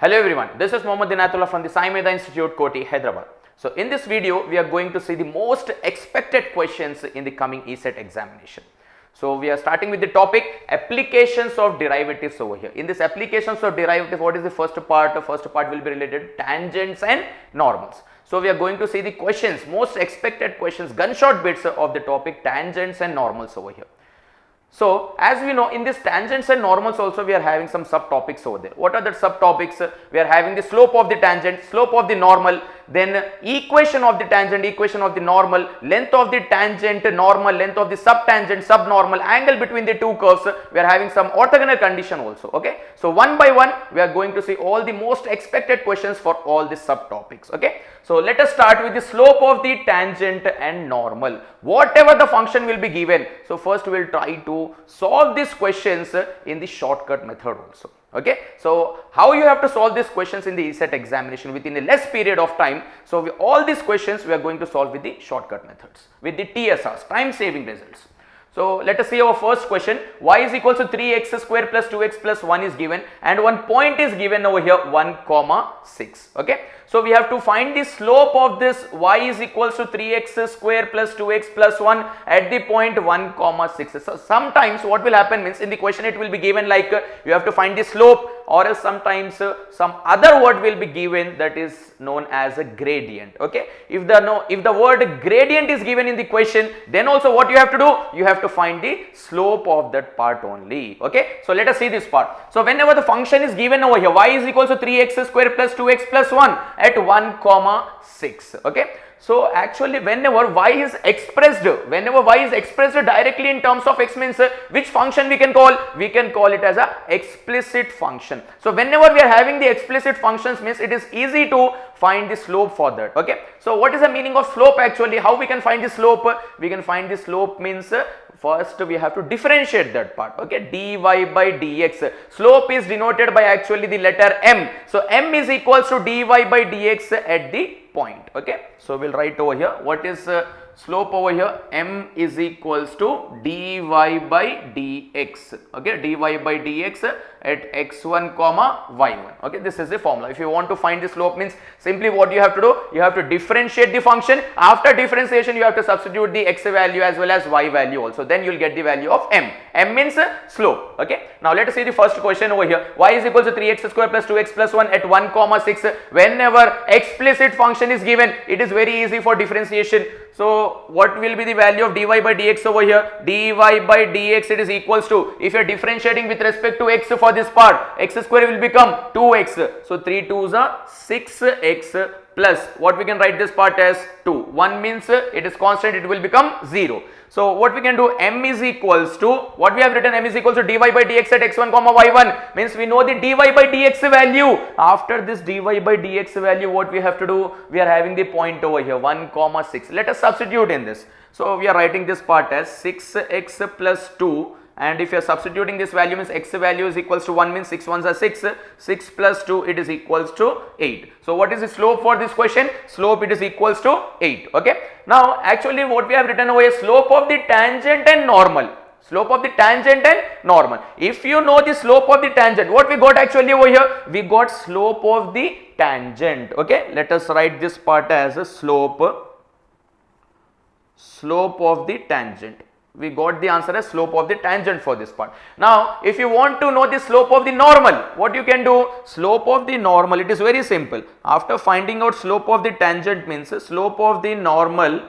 Hello everyone, this is Mohammad Dinatullah from the SAIMEDHA Institute, Koti, Hyderabad. So in this video, we are going to see the most expected questions in the coming ECET examination. So we are starting with the topic applications of derivatives over here. In this applications of derivatives, what is the first part? The first part will be related to tangents and normals. So we are going to see the questions, most expected questions, gunshot bits of the topic tangents and normals over here. So as we know, in this tangents and normals also we are having some subtopics over there. What are the subtopics? We are having the slope of the tangent, slope of the normal, then equation of the tangent, equation of the normal, length of the tangent, normal, length of the subtangent, subnormal, angle between the two curves. We are having some orthogonal condition also. Okay. So one by one we are going to see all the most expected questions for all the subtopics. Okay. So let us start with the slope of the tangent and normal. Whatever the function will be given. So first we will try to solve these questions in the shortcut method also. Okay. So how you have to solve these questions in the ECET examination within a less period of time. So all these questions we are going to solve with the shortcut methods, with the TSRs, time saving results. So let us see our first question. Y is equal to 3x square plus 2x plus 1 is given and one point is given over here 1,6. Okay. So we have to find the slope of this y is equals to 3x square plus 2x plus 1 at the point 1,6. So sometimes what will happen means in the question it will be given like you have to find the slope, or else sometimes some other word will be given that is known as a gradient. Okay. If the word gradient is given in the question, then also what you have to do? You have to find the slope of that part only. Okay. So let us see this part. So whenever the function is given over here, y is equal to 3x square plus 2x plus 1 at 1,6. Okay. So actually whenever y is expressed directly in terms of x means which function we can call? We can call it as a explicit function. So whenever we are having the explicit functions means it is easy to find the slope for that. Okay. So what is the meaning of slope actually? How we can find the slope? We can find the slope means first we have to differentiate that part. Okay. dy by dx. Slope is denoted by actually the letter m. So m is equals to dy by dx at the point. Okay. So we'll write over here what is slope over here. M is equals to dy by dx. Okay. dy by dx at x1 comma y1. Okay. This is the formula. If you want to find the slope means simply what you have to do, you have to differentiate the function. After differentiation you have to substitute the x value as well as y value also, then you will get the value of m. M means slope. Okay. Now let us see the first question over here. Y is equal to 3x square plus 2x plus 1 at 1,6. Whenever explicit function is given, it is very easy for differentiation. So what will be the value of dy by dx over here? Dy by dx it is equals to, if you are differentiating with respect to x for this part, x square will become 2x. So 3 2s are 6x plus what we can write this part as 2. 1 means it is constant, it will become 0. So what we can do, m is equals to, what we have written, m is equals to dy by dx at x1 comma y1 means we know the dy by dx value. After this dy by dx value, what we have to do, we are having the point over here 1,6. Let us substitute in this. So we are writing this part as 6x plus 2. And if you are substituting this value means x value is equals to 1 means 6 ones are 6, 6 plus 2 it is equals to 8. So what is the slope for this question? Slope it is equals to 8. Okay. Now actually what we have written over here, slope of the tangent and normal. Slope of the tangent and normal. If you know the slope of the tangent, what we got actually over here? We got slope of the tangent. Okay. Let us write this part as a slope of the tangent. We got the answer as slope of the tangent for this part. Now if you want to know the slope of the normal, what you can do? Slope of the normal, it is very simple. After finding out slope of the tangent means slope of the normal,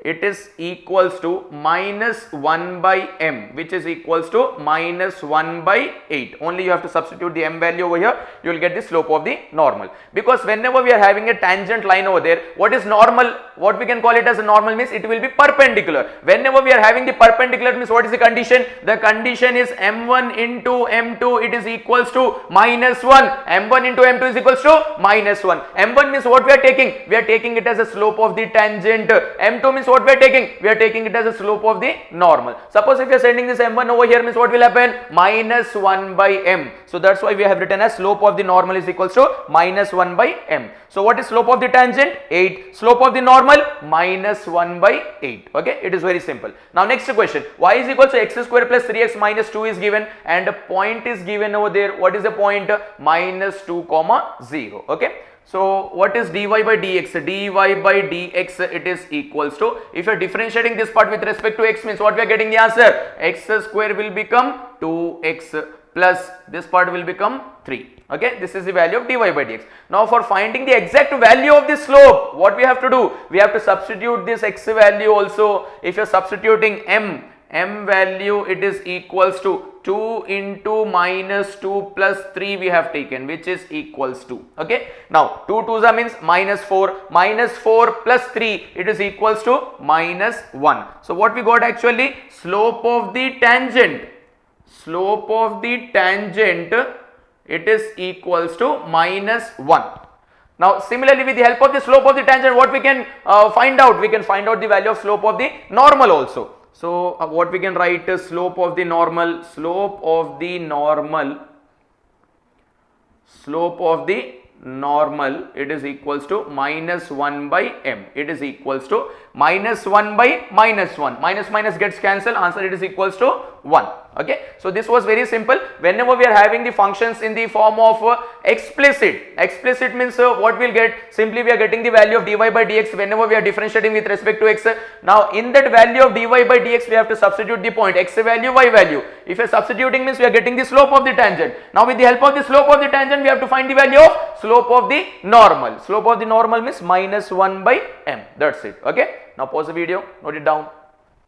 it is equals to minus 1 by m, which is equals to minus 1 by 8. Only you have to substitute the m value over here, you will get the slope of the normal. Because whenever we are having a tangent line over there, what is normal? What we can call it as a normal means it will be perpendicular. Whenever we are having the perpendicular means what is the condition? The condition is m1 into m2 it is equals to minus 1. m1 into m2 is equals to minus 1. m1 means what we are taking? We are taking it as a slope of the tangent. m2 means what we are taking? We are taking it as a slope of the normal. Suppose if you are sending this m1 over here, means what will happen? Minus 1 by m. So that's why we have written as slope of the normal is equals to minus 1 by m. So what is slope of the tangent? 8. Slope of the normal? Minus 1 by 8. Okay, it is very simple. Now next question, y is equal to x square plus 3x minus 2 is given, and a point is given over there. What is the point? Minus 2 comma 0. Okay. So what is dy by dx? Dy by dx, it is equals to, if you are differentiating this part with respect to x, means what we are getting the answer? X square will become 2x plus this part will become 3. Okay, this is the value of dy by dx. Now for finding the exact value of the slope, what we have to do? We have to substitute this x value also. If you are substituting m value, it is equals to 2 into minus 2 plus 3 we have taken, which is equals to, okay. Now 2 2s means minus 4 plus 3, it is equals to minus 1. So what we got actually? Slope of the tangent, it is equals to minus 1. Now similarly, with the help of the slope of the tangent, what we can find out? We can find out the value of slope of the normal also. So what we can write is slope of the normal, it is equals to minus 1 by m. It is equals to minus 1 by minus 1. Minus gets cancelled. Answer, it is equals to 1. Okay. So this was very simple. Whenever we are having the functions in the form of explicit means what we'll get? Simply we are getting the value of dy by dx whenever we are differentiating with respect to x. Now in that value of dy by dx, we have to substitute the point x value, y value. If you are substituting, means we are getting the slope of the tangent. Now with the help of the slope of the tangent, we have to find the value of slope of the normal. Slope of the normal means minus 1 by m. That's it. Okay. Now pause the video, note it down.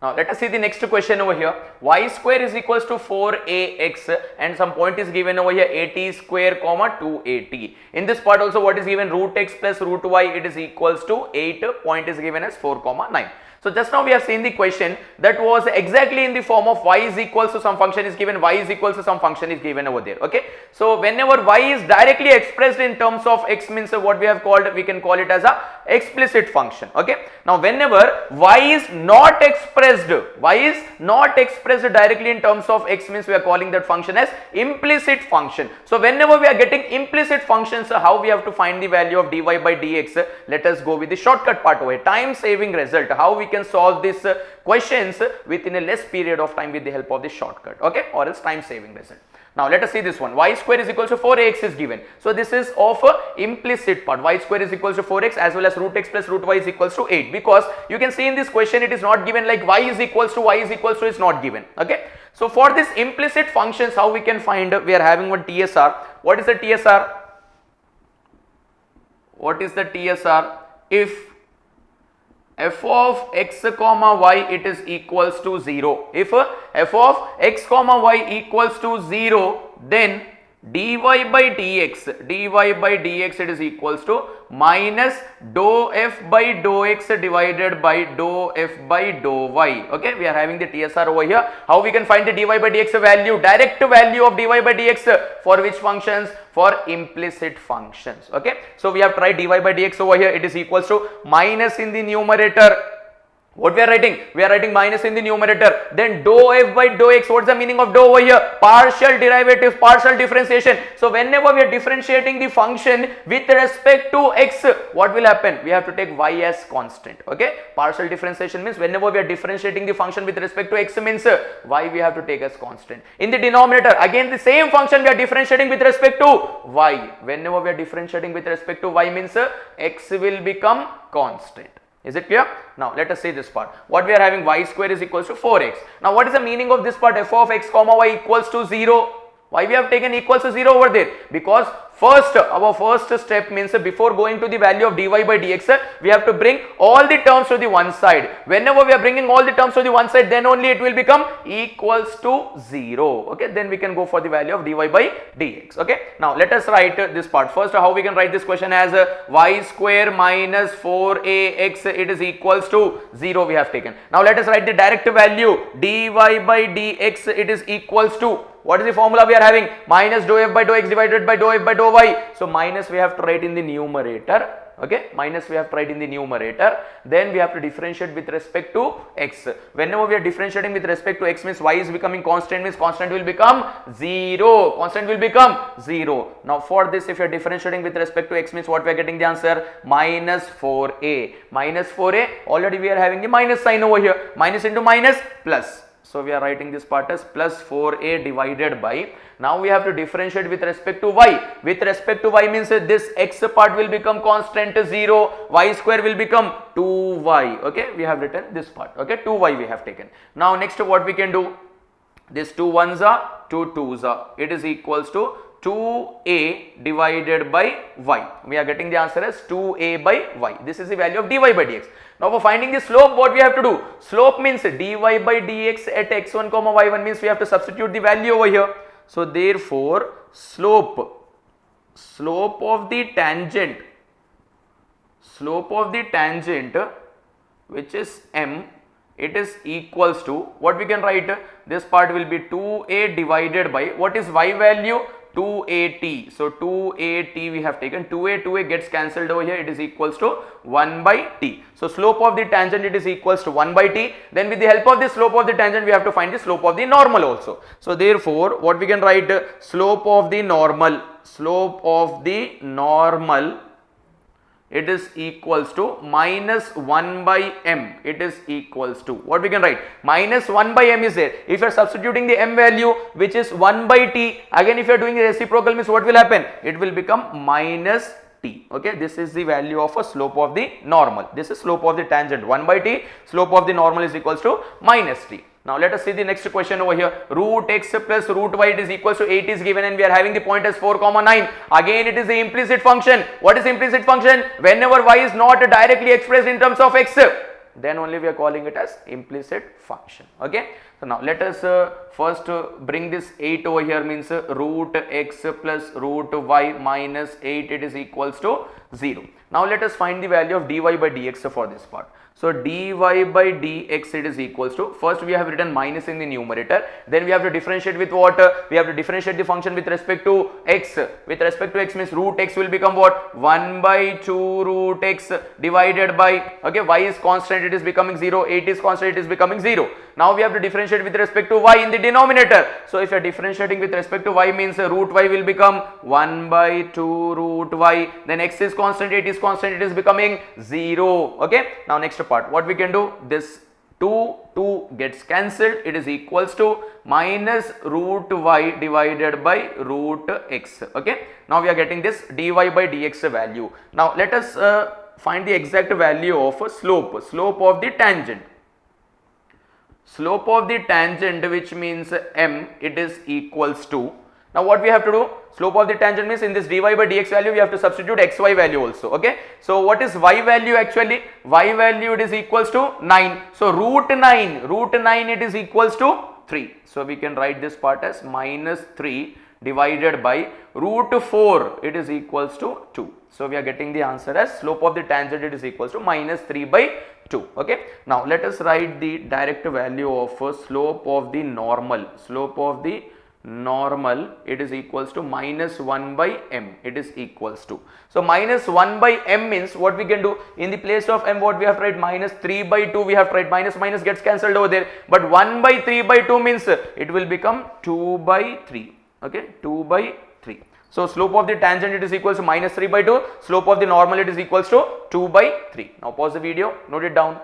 Now let us see the next question over here. Y square is equals to 4ax and some point is given over here, at square comma 2at. In this part also, what is given? Root x plus root y, it is equals to 8. Point is given as 4 comma 9. So just now we have seen the question that was exactly in the form of y is equals to some function is given, y is equals to some function is given over there. Okay. So whenever y is directly expressed in terms of x, means what we have called, we can call it as a explicit function. Okay. Now whenever y is not expressed directly in terms of x, means we are calling that function as implicit function. So whenever we are getting implicit functions, how we have to find the value of dy by dx? Let us go with the shortcut part over here. Time saving result. How we can solve these questions within a less period of time with the help of the shortcut, okay, or else time saving result. Now let us see this one. Y square is equals to 4ax is given. So this is of implicit part. Y square is equals to 4x as well as root x plus root y is equals to 8, because you can see in this question it is not given like y is equals to is not given. Okay. So for this implicit functions, how we can find? We are having one TSR. What is the TSR? If f of x comma y, it is equals to 0. If f of x comma y equals to 0, then dy by dx it is equals to minus dou f by dou x divided by dou f by dou y. Okay, we are having the TSR over here. How we can find the dy by dx value? Direct value of dy by dx for which functions? For implicit functions. Okay, so we have tried dy by dx over here. It is equals to minus in the numerator. What we are writing? We are writing minus in the numerator. Then dou f by dou x. What's the meaning of dou over here? Partial derivative, partial differentiation. So whenever we are differentiating the function with respect to x, what will happen? We have to take y as constant. Okay. Partial differentiation means whenever we are differentiating the function with respect to x, means y we have to take as constant. In the denominator, again the same function we are differentiating with respect to y. Whenever we are differentiating with respect to y, means x will become constant. Is it clear? Now let us see this part. What we are having? Y square is equals to 4x. Now what is the meaning of this part? F of x comma y equals to 0. Why we have taken equals to 0 over there? Because our first step means before going to the value of dy by dx, we have to bring all the terms to the one side. Whenever we are bringing all the terms to the one side, then only it will become equals to 0. Okay, then we can go for the value of dy by dx. Okay, now let us write this part. First, how we can write this question as y square minus 4ax, it is equals to 0 we have taken. Now let us write the direct value. Dy by dx, it is equals to, what is the formula we are having? Minus dou f by dou x divided by dou f by dou y. So minus we have to write in the numerator okay, minus we have tried in the numerator, then we have to differentiate with respect to x. Whenever we are differentiating with respect to x means y is becoming constant, means constant will become 0, constant will become 0. Now for this, if you are differentiating with respect to x means what we are getting the answer, minus 4a, minus 4a, already we are having the minus sign over here, minus into minus plus. So we are writing this part as plus 4a divided by, now we have to differentiate with respect to y. With respect to y means this x part will become constant 0, y square will become 2y, okay, we have written this part, okay, 2y we have taken. Now next what we can do, this 2 ones are 2 twos are, it is equals to 2a divided by y. We are getting the answer as 2a by y. This is the value of dy by dx. Now for finding the slope, what we have to do? Slope means dy by dx at x1 comma y1 means we have to substitute the value over here. So therefore slope of the tangent which is m, it is equals to, what we can write, this part will be 2a divided by, what is y value, 2at. So 2at we have taken, 2a gets cancelled over here, it is equals to 1 by t. So slope of the tangent, it is equals to 1 by t. Then with the help of the slope of the tangent, we have to find the slope of the normal also. So therefore what we can write, slope of the normal, it is equals to minus 1 by m, it is equals to, what we can write, minus 1 by m is there. If you are substituting the m value which is 1 by t, again if you are doing the reciprocal means what will happen, it will become minus t, okay. This is the value of a slope of the normal, this is slope of the tangent 1 by t, slope of the normal is equals to minus t. Now let us see the next question over here. Root x plus root y, it is equals to 8 is given and we are having the point as 4 comma 9. Again it is the implicit function. What is implicit function? Whenever y is not directly expressed in terms of x, then only we are calling it as implicit function, okay. So now let us first bring this 8 over here, means root x plus root y minus 8, it is equals to 0. Now let us find the value of dy by dx for this part. So dy by dx, it is equals to, first we have written minus in the numerator, then we have to differentiate with what, we have to differentiate the function with respect to x. With respect to x means root x will become what, 1 by 2 root x divided by, okay, y is constant, it is becoming 0, 8 is constant, it is becoming 0. Now we have to differentiate with respect to y in the denominator. So if you are differentiating with respect to y means root y will become 1 by 2 root y, then x is constant, 8 is constant, it is becoming 0, okay. Now next part, what we can do, this 2 gets cancelled, it is equals to minus root y divided by root x, okay. Now we are getting this dy by dx value. Now let us find the exact value of a slope of the tangent. Slope of the tangent, which means m, it is equals to, now what we have to do, slope of the tangent means in this dy by dx value we have to substitute xy value also, okay. So what is y value actually? Y value, it is equals to 9. So root 9 it is equals to 3. So we can write this part as minus 3 divided by root 4, it is equals to 2. So we are getting the answer as slope of the tangent, it is equals to minus 3 by 2, okay. Now let us write the direct value of slope of the normal. Slope of the normal, it is equals to minus 1 by m, it is equals to. So minus 1 by m means what we can do, in the place of m what we have to write, minus 3 by 2 we have to write, minus gets cancelled over there, but 1 by 3 by 2 means it will become 2 by 3, okay, 2 by 3. So slope of the tangent, it is equals to minus 3 by 2, slope of the normal, it is equals to 2 by 3. Now pause the video, note it down.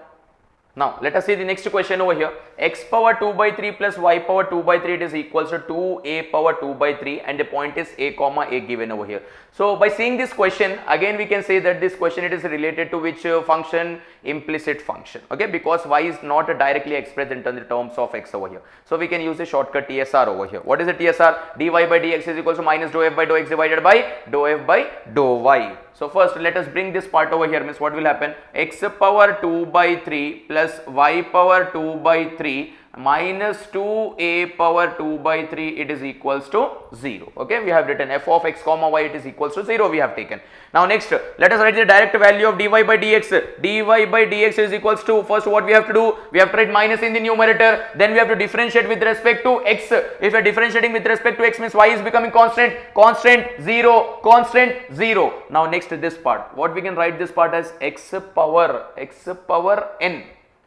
Now let us see the next question over here. X power 2 by 3 plus y power 2 by 3, it is equals to 2a power 2 by 3 and the point is a comma a given over here. So by seeing this question, again we can say that this question, it is related to which function? Implicit function, okay, because y is not directly expressed in terms of x over here. So we can use the shortcut TSR over here. What is the TSR? Dy by dx is equals to minus dou f by dou x divided by dou f by dou y. So first let us bring this part over here, means what will happen? X power 2 by 3 plus y power 2 by 3 minus 2a power 2 by 3, it is equals to 0. Okay, we have written f of x comma y, it is equals to 0 we have taken. Now next, let us write the direct value of dy by dx. dy by dx is equals to, first what we have to do, we have to write minus in the numerator, then we have to differentiate with respect to x. If we are differentiating with respect to x means y is becoming constant, constant 0, constant 0. Now next this part, what we can write this part as x power n.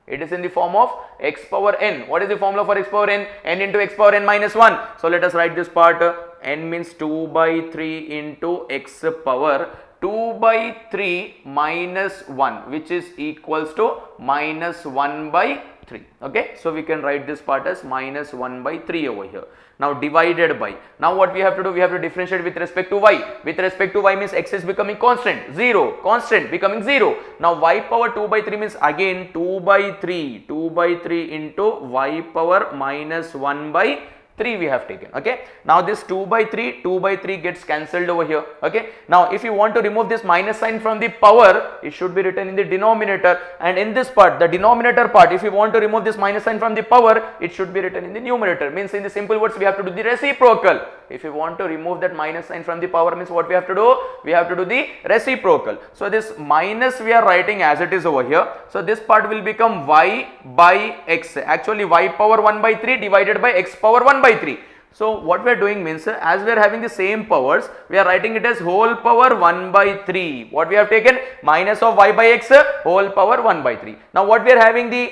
It is in the form of x power n. What is the formula for x power n? N into x power n minus 1. So let us write this part, n means 2 by 3 into x power 2 by 3 minus 1, which is equals to minus 1 by 3. Okay, so we can write this part as minus 1 by 3 over here. Now divided by, now what we have to do, we have to differentiate with respect to y. With respect to y means x is becoming constant, 0, constant becoming 0. Now y power 2 by 3 means again 2 by 3 into y power minus 1 by 3 we have taken. Okay, now this 2 by 3 gets cancelled over here. Okay, now if you want to remove this minus sign from the power, it should be written in the denominator, and in this part, the denominator part, if you want to remove this minus sign from the power, it should be written in the numerator. Means in the simple words, we have to do the reciprocal. If you want to remove that minus sign from the power means what we have to do, we have to do the reciprocal. So this minus we are writing as it is over here. So this part will become y by x, actually y power 1 by 3 divided by x power 1 by 3. So what we are doing means, as we are having the same powers, we are writing it as whole power 1 by 3. What we have taken? Minus of y by x whole power 1 by 3. Now what we are having the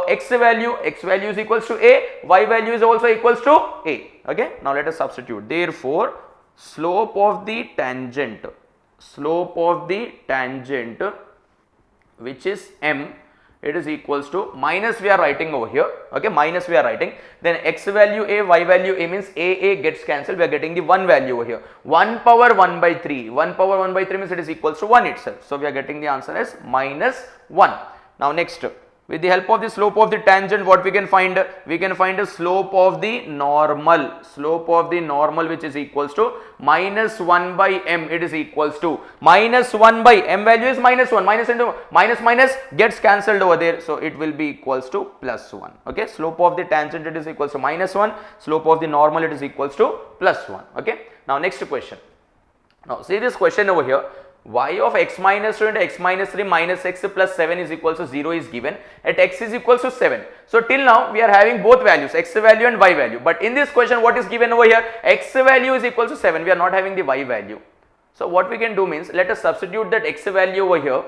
x value is equals to a, y value is also equals to a. Okay, now let us substitute. Therefore, slope of the tangent which is m, it is equals to minus we are writing over here. Okay, minus we are writing, then x value a, y value a means a gets cancelled, we are getting the 1 value over here. 1 power 1 by 3 means it is equals to 1 itself. So we are getting the answer as minus 1. Now next, with the help of the slope of the tangent, what we can find? We can find a slope of the normal, which is equals to minus 1 by m, it is equals to minus 1 by m value is minus 1, minus into minus gets cancelled over there, so it will be equals to plus 1. Okay, slope of the tangent it is equals to minus 1, slope of the normal it is equals to plus 1. Okay, now next question. Now see this question over here. Y of x minus 2 into x minus 3 minus x plus 7 is equals to 0 is given at x is equals to 7. So till now we are having both values, x value and y value, but in this question what is given over here? X value is equals to 7, we are not having the y value. So what we can do means, let us substitute that x value over here,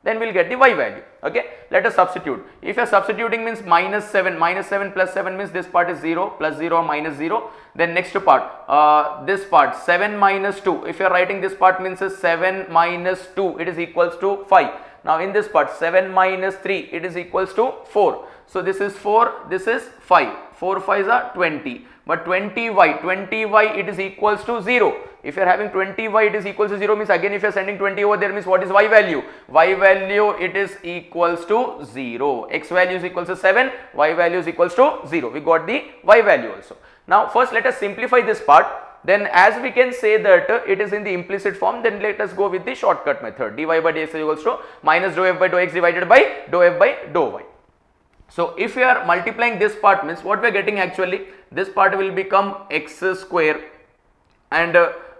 then we will get the y value. Okay, let us substitute. If you are substituting means minus 7 plus 7 means this part is 0, plus 0 or minus 0. Then next part, this part 7 minus 2, if you are writing this part means 7 minus 2, it is equals to 5. Now in this part 7 minus 3, it is equals to 4. So this is 4, this is 5, 4 5s are 20, but 20y it is equals to 0. If you are having 20y it is equals to 0 means again if you are sending 20 over there means what is y value? Y value it is equals to 0. X value is equals to 7, y value is equals to 0. We got the y value also. Now first let us simplify this part. Then as we can say that it is in the implicit form, then let us go with the shortcut method. Dy by dx is equals to minus dou f by dou x divided by dou f by dou y. So if we are multiplying this part means what we are getting actually, this part will become x square and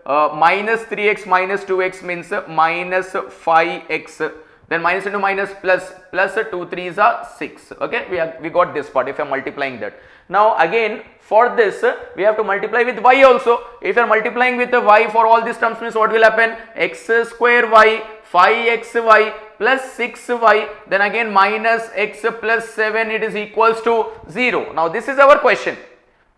minus 3x minus 2x means minus 5x, then minus into minus plus 2 3s are 6. Okay, we got this part if you are multiplying that. Now again for this we have to multiply with y also. If you are multiplying with the y for all these terms means what will happen? X square y, 5xy plus 6y, then again minus x plus 7, it is equals to 0. Now this is our question.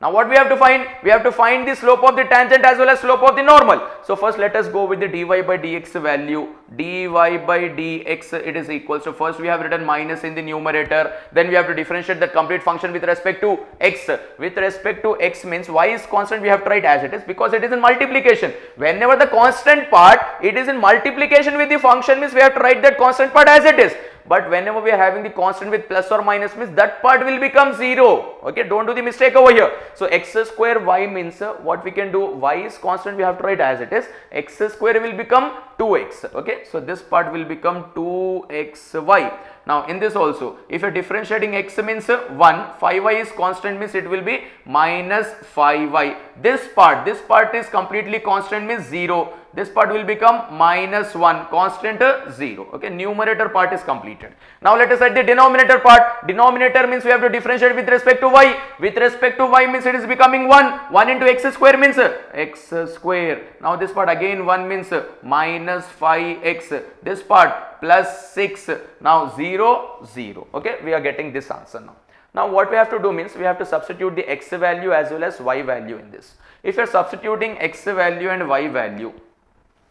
Now what we have to find? We have to find the slope of the tangent as well as slope of the normal. So first let us go with the dy by dx value. Dy by dx it is equals to, first we have written minus in the numerator, then we have to differentiate the complete function with respect to x. With respect to x means y is constant, we have to write as it is because it is in multiplication. Whenever the constant part it is in multiplication with the function means we have to write that constant part as it is. But whenever we are having the constant with plus or minus means that part will become 0. Okay, don't do the mistake over here. So x square y means what we can do, y is constant, we have to write as it is, x square will become 2x. Okay, so this part will become 2xy. Now in this also, if you are differentiating x means 1, 5y is constant means it will be minus 5y. This part is completely constant means 0. This part will become minus 1, constant 0. Okay, numerator part is completed. Now let us add the denominator part. Denominator means we have to differentiate with respect to y. With respect to y means it is becoming 1. 1 into x square means x square. Now this part again 1 means minus 5x. This part plus 6. Now 0, 0. Okay, we are getting this answer now. Now what we have to do means we have to substitute the x value as well as y value in this. If you are substituting x value and y value,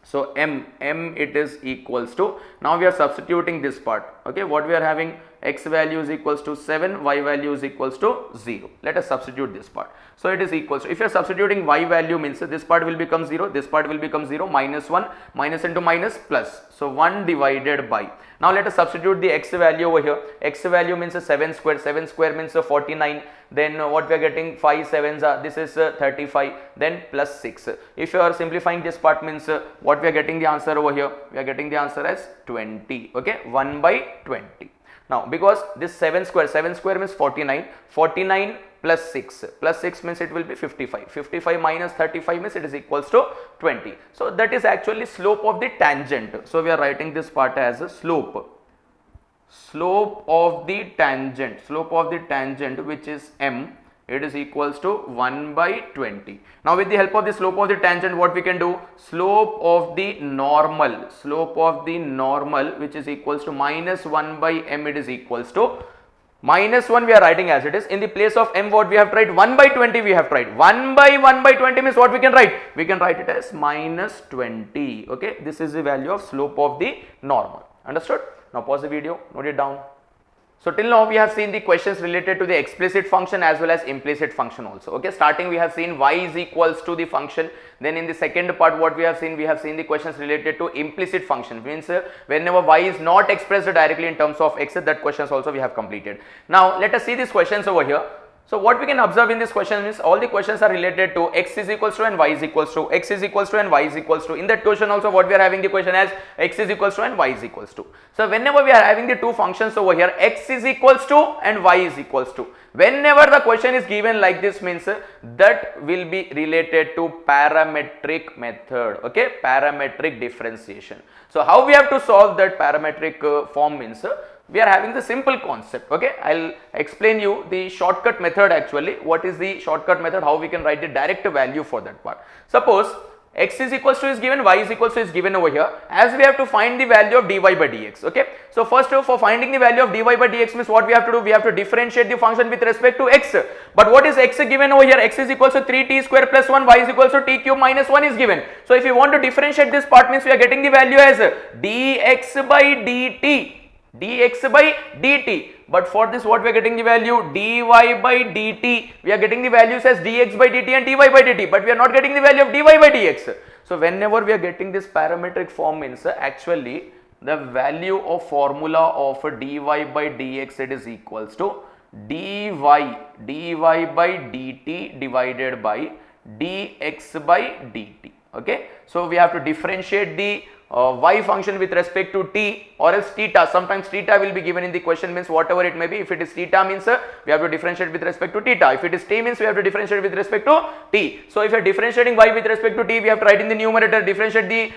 so m it is equals to, now we are substituting this part. Okay, what we are having, x value is equals to 7, y value is equals to 0. Let us substitute this part. So it is equals to, if you are substituting y value means this part will become 0, this part will become 0, minus 1, minus into minus plus. So 1 divided by, now let us substitute the x value over here. X value means 7 square, 7 square means 49. Then what we are getting, 5 sevens are, this is 35, then plus 6. If you are simplifying this part means what we are getting the answer over here, we are getting the answer as 20. Okay, 1 by 20. Now because this 7 square means 49, 49 plus 6 means it will be 55, 55 minus 35 means it is equals to 20. So that is actually slope of the tangent. So we are writing this part as a slope of the tangent which is m, it is equals to 1 by 20. Now with the help of the slope of the tangent, what we can do, slope of the normal which is equals to minus 1 by m, it is equals to minus 1 we are writing as it is. In the place of m what we have tried, 1 by 20 we have tried. 1 by 20 means what we can write, we can write it as minus 20. Okay, this is the value of slope of the normal. Understood? Now pause the video, note it down. So till now we have seen the questions related to the explicit function as well as implicit function also. Okay, starting we have seen y is equals to the function. Then in the second part what we have seen the questions related to implicit function, means whenever y is not expressed directly in terms of x, that questions also we have completed. Now let us see these questions over here. So what we can observe in this question is all the questions are related to x is equals to and y is equals to, x is equals to and y is equals to. In that question also what we are having the question as x is equals to and y is equals to. So whenever we are having the two functions over here, x is equals to and y is equals to, whenever the question is given like this means that will be related to parametric method. Okay, parametric differentiation. So how we have to solve that parametric form means we are having the simple concept. Okay, I'll explain you the shortcut method actually. What is the shortcut method, how we can write the direct value for that part. Suppose x is equals to is given, y is equals to is given over here, as we have to find the value of dy by dx. Okay, so first for finding the value of dy by dx means what we have to do, we have to differentiate the function with respect to x. But what is x given over here, x is equals to 3t square plus 1, y is equals to t cube minus 1 is given. So if you want to differentiate this part means we are getting the value as dx by dt, dx by dt. But for this what we are getting the value, dy by dt, we are getting the values as dx by dt and dy by dt, but we are not getting the value of dy by dx. So whenever we are getting this parametric form means actually the value of formula of dy by dx, it is equals to dy by dt divided by dx by dt. Okay, so we have to differentiate the y function with respect to t or else theta. Sometimes theta will be given in the question means whatever it may be. If it is theta means we have to differentiate with respect to theta. If it is t means we have to differentiate with respect to t. So if you are differentiating y with respect to t, we have to write in the numerator. Differentiate the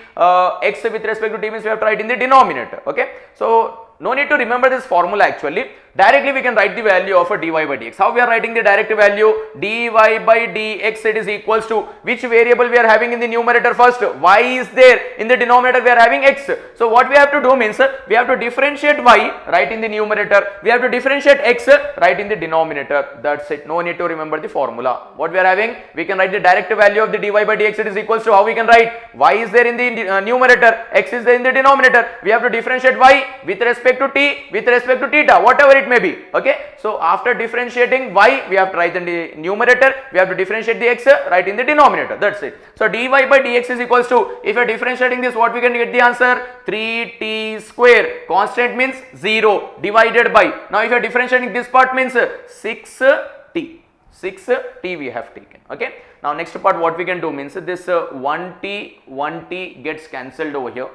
x with respect to t means we have to write in the denominator. Okay, so no need to remember this formula actually. Directly we can write the value of a dy by dx. How we are writing the direct value? Dy by dx, it is equals to which variable we are having in the numerator first? Y is there. In the denominator we are having x. So what we have to do means we have to differentiate y, write in the numerator. We have to differentiate x, write in the denominator. That's it. No need to remember the formula. What we are having? We can write the direct value of the dy by dx. It is equals to, how we can write? Y is there in the numerator, x is there in the denominator. We have to differentiate y with respect to t, with respect to theta, whatever it may be. Okay, so after differentiating y, we have to write in the numerator, we have to differentiate the x, write in the denominator. That's it. So dy by dx is equals to, if you are differentiating this, what we can get the answer? 3t square, constant means 0, divided by, now if you are differentiating this part means 6t, 6t we have taken. Okay. Now next part what we can do means this 1t gets cancelled over here.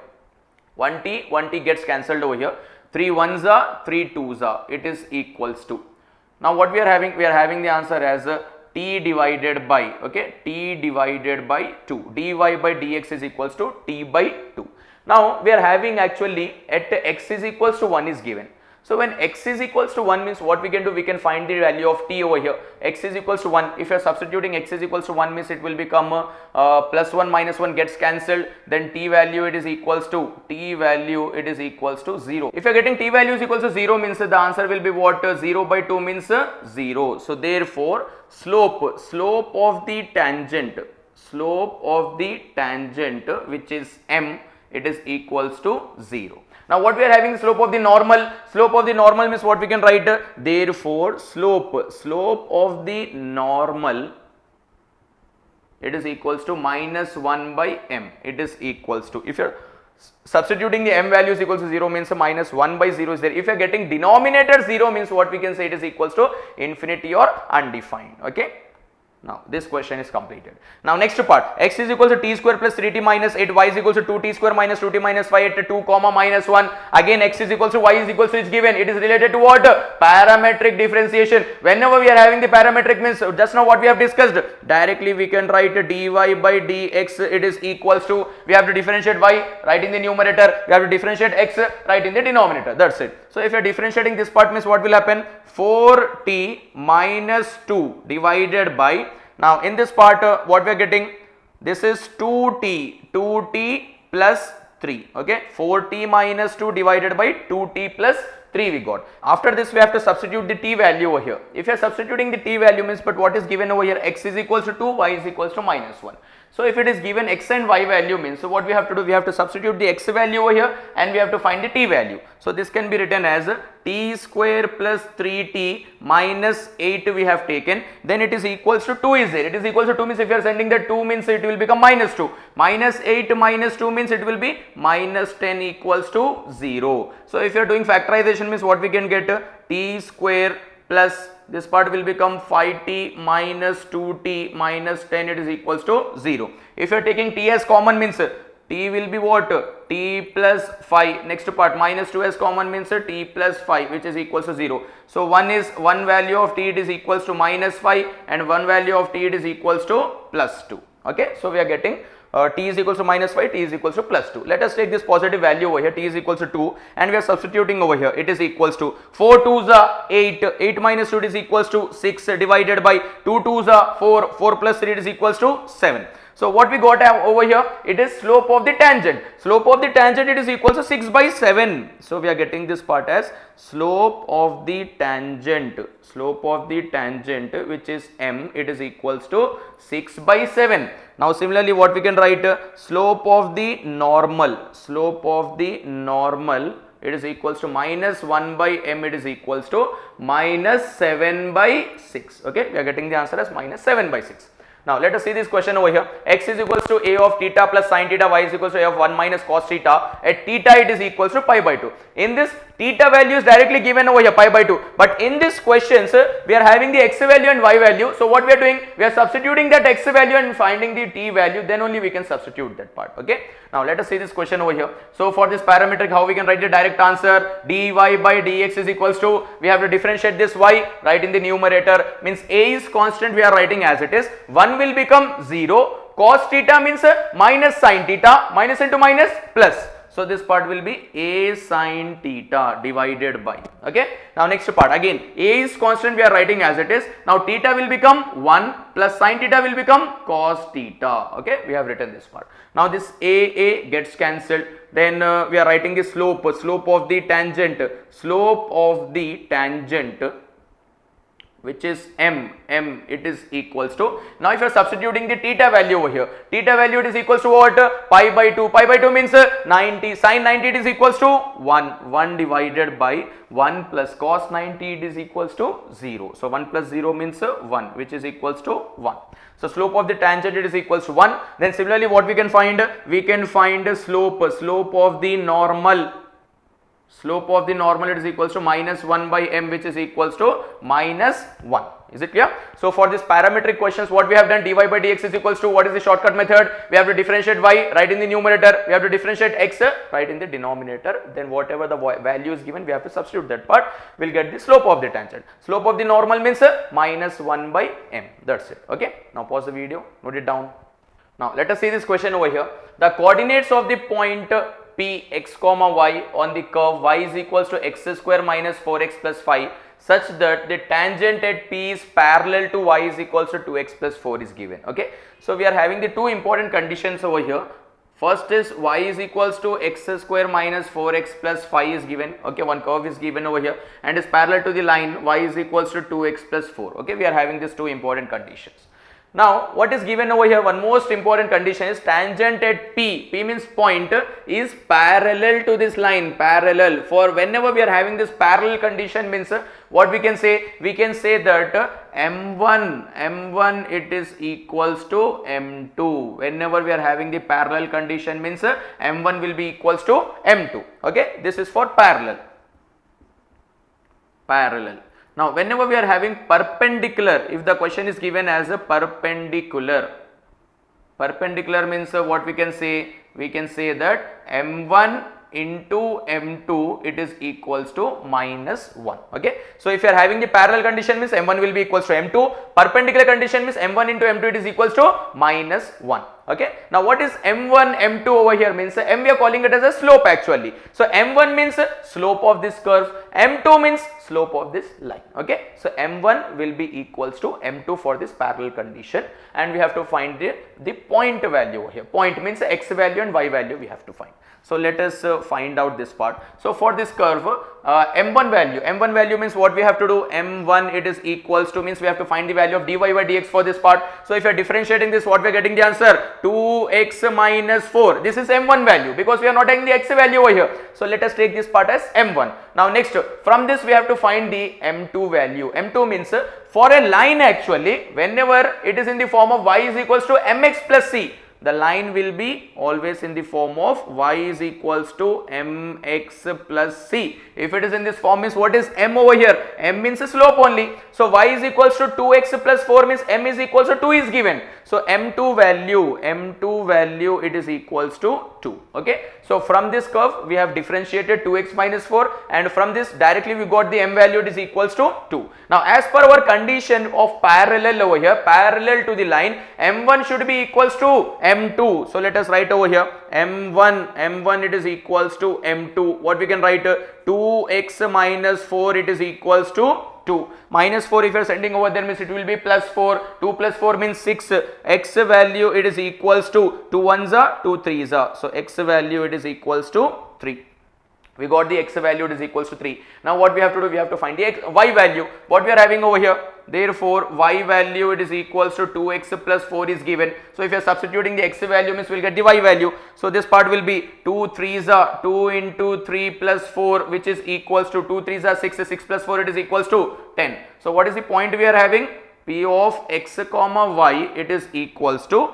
1t gets cancelled over here. 3 1s are 3 2s are, it is equals to. Now what we are having the answer as t divided by, okay, t divided by 2, dy by dx is equals to t by 2. Now we are having actually at x is equals to 1 is given. So when x is equals to 1 means what we can do, we can find the value of t over here. X is equals to 1. If you are substituting x is equals to 1 means it will become plus 1 minus 1 gets cancelled. Then t value it is equals to 0. If you are getting t value is equals to 0 means the answer will be what? 0 by 2 means 0. So therefore slope of the tangent which is m, it is equals to 0. Now what we are having slope of the normal means what we can write, therefore slope of the normal it is equals to minus 1 by m, it is equals to, if you are substituting the m value is equals to 0 means minus 1 by 0 is there. If you are getting denominator 0 means what we can say, it is equals to infinity or undefined. Okay. Now this question is completed. Now next part, x is equals to t square plus 3t minus 8, y is equals to 2t square minus 2t minus 5 at 2 comma minus 1. Again x is equals to y is equals to is given. It is related to what? Parametric differentiation. Whenever we are having the parametric means just now what we have discussed, directly we can write dy by dx, it is equals to, we have to differentiate y, write in the numerator, we have to differentiate x, write in the denominator, that's it. So if you are differentiating this part means what will happen, 4t minus 2 divided by, now in this part what we are getting, this is 2t plus 3, okay, 4t minus 2 divided by 2t plus 3 we got. After this we have to substitute the t value over here. If you are substituting the t value means, but what is given over here, x is equals to 2, y is equals to minus 1. So if it is given x and y value means, so what we have to do, we have to substitute the x value over here and we have to find the t value. So this can be written as t square plus 3t minus 8 we have taken, then it is equals to 2 is there, it is equals to 2 means if you are sending the 2 means it will become minus 2, minus 8 minus 2 means it will be minus 10 equals to 0. So if you are doing factorization means what we can get, t square plus this part will become 5t minus 2t minus 10, it is equals to 0. If you are taking t as common means t will be what, t plus 5, next part minus 2 as common means t plus 5 which is equals to 0. So one value of t it is equals to minus 5 and one value of t it is equals to plus 2. Okay, so we are getting t is equals to minus 5, t is equals to plus 2. Let us take this positive value over here, t is equals to 2 and we are substituting over here, it is equals to 4 2s are 8, 8 minus 2 is equals to 6 divided by 2 2s are 4, 4 plus 3 is equals to 7. So what we got over here, it is slope of the tangent. Slope of the tangent it is equals to 6 by 7. So we are getting this part as slope of the tangent which is m, it is equals to 6 by 7. Now similarly what we can write, slope of the normal, it is equals to minus 1 by m, it is equals to minus 7 by 6. Okay, we are getting the answer as minus 7 by 6. Now let us see this question over here. X is equals to a of theta plus sin theta, y is equals to a of 1 minus cos theta. At theta it is equals to pi by 2. In this theta value is directly given over here, pi by 2. But in this questions we are having the x value and y value. So what we are doing, we are substituting that x value and finding the t value, then only we can substitute that part. Okay. Now let us see this question over here. So for this parametric, how we can write the direct answer, dy by dx is equals to, we have to differentiate this y, write in the numerator, means a is constant, we are writing as it is, 1 will become 0, cos theta means minus sin theta, minus into minus plus. So this part will be a sin theta divided by, okay. Now next part, again a is constant, we are writing as it is. Now theta will become 1 plus sin theta will become cos theta, okay. We have written this part. Now this a gets cancelled, then we are writing the slope of the tangent, which is m, it is equals to, now if you are substituting the theta value over here, theta value it is equals to what, pi by 2 means 90, sin 90 it is equals to 1 divided by 1 plus cos 90 it is equals to 0. So 1 plus 0 means 1 which is equals to 1. So slope of the tangent it is equals to 1. Then similarly what we can find, slope of the normal. Slope of the normal it is equals to minus 1 by m which is equals to minus 1. Is it clear? So for this parametric questions, what we have done, dy by dx is equals to, what is the shortcut method? We have to differentiate y, write in the numerator. We have to differentiate x, write in the denominator. Then whatever the value is given, we have to substitute that part. We'll get the slope of the tangent. Slope of the normal means minus 1 by m. That's it. Okay. Now pause the video. Note it down. Now let us see this question over here. The coordinates of the point P x comma y on the curve y is equals to x square minus 4x plus 5 such that the tangent at P is parallel to y is equals to 2x plus 4 is given. Okay. So we are having the two important conditions over here. First is y is equals to x square minus 4x plus 5 is given. Okay, one curve is given over here and is parallel to the line y is equals to 2x plus 4. Okay, we are having these two important conditions. Now, what is given over here, one most important condition is tangent at P, P means point, is parallel to this line, parallel. For whenever we are having this parallel condition means what we can say? We can say that M1 it is equals to M2. Whenever we are having the parallel condition means M1 will be equals to M2. Okay, this is for parallel. Now, whenever we are having perpendicular, if the question is given as a perpendicular means what we can say? We can say that M1 into M2 it is equals to minus 1. Okay. So, if you are having the parallel condition means M1 will be equals to M2, perpendicular condition means M1 into M2 it is equals to minus 1. Okay. Now, what is M1, M2 over here means M we are calling it as a slope actually. So, M1 means slope of this curve, M2 means slope of this line. Okay. So, M1 will be equals to M2 for this parallel condition and we have to find the point value over here. Point means x value and y value we have to find. So, let us find out this part. So, for this curve M1 value means what we have to do, M1 it is equals to means we have to find the value of dy by dx for this part. So, if you are differentiating this, what we are getting the answer 2x minus 4. This is M1 value because we are not taking the x value over here. So, let us take this part as M1. Now, next from this we have to find the M2 value. M2 means for a line actually whenever it is in the form of y is equals to mx plus c, the line will be always in the form of y is equals to mx plus c. If it is in this form means what is m over here? M means slope only. So, y is equals to 2x plus 4 means m is equals to 2 is given. So, M2 value it is equals to 2. Okay. So, from this curve we have differentiated 2x minus 4 and from this directly we got the m value it is equals to 2. Now, as per our condition of parallel over here, parallel to the line, M1 should be equals to M2. So, let us write over here M1 it is equals to M2. What we can write? 2x minus 4 it is equals to 2. Minus 4 if you are sending over there means it will be plus 4. 2 plus 4 means 6. X value it is equals to 2 1s are 2 3s are. So, x value it is equals to 3. We got the x value it is equals to 3. Now, what we have to do? We have to find the y value. What we are having over here? Therefore, y value it is equals to 2x plus 4 is given. So, if you are substituting the x value means we will get the y value. So, this part will be 2 3s are 2 into 3 plus 4 which is equals to 2 3s are 6, 6 plus 4 it is equals to 10. So, what is the point we are having? P of x comma y it is equals to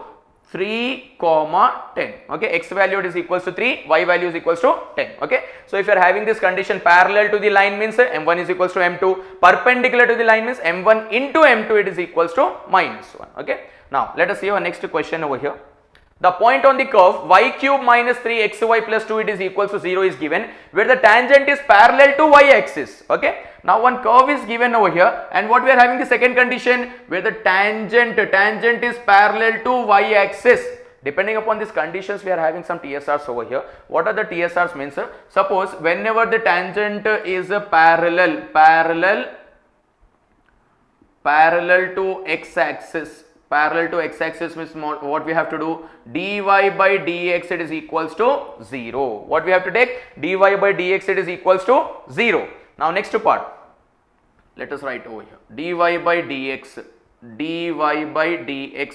3 comma 10. Okay, x value it is equals to 3, y value is equals to 10. Okay. So, if you are having this condition parallel to the line means M1 is equals to M2, perpendicular to the line means M1 into M2 it is equals to minus 1. Okay. Now, let us see our next question over here. The point on the curve y cube minus 3xy plus 2 it is equals to 0 is given where the tangent is parallel to y axis. Okay. Now, one curve is given over here and what we are having the second condition where the tangent is parallel to y axis. Depending upon these conditions we are having some TSRs over here. What are the TSRs means? Suppose whenever the tangent is parallel to x axis. Parallel to x axis means what we have to do? Dy by dx it is equals to 0. What we have to take? Dy by dx it is equals to 0. Now, next part, let us write over here. Dy by dx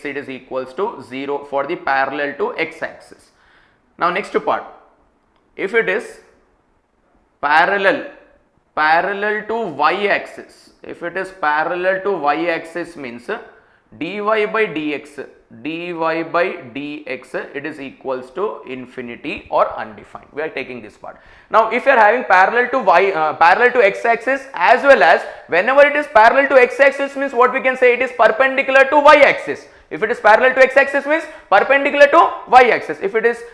it is equals to 0 for the parallel to x axis. Now, next part, if it is parallel to y axis, if it is parallel to y axis means dy by dx, it is equals to infinity or undefined. We are taking this part. Now if you are having parallel to x axis, as well as whenever it is parallel to x axis means what we can say, it is perpendicular to y axis. If it is parallel to x axis means perpendicular to y axis. If it is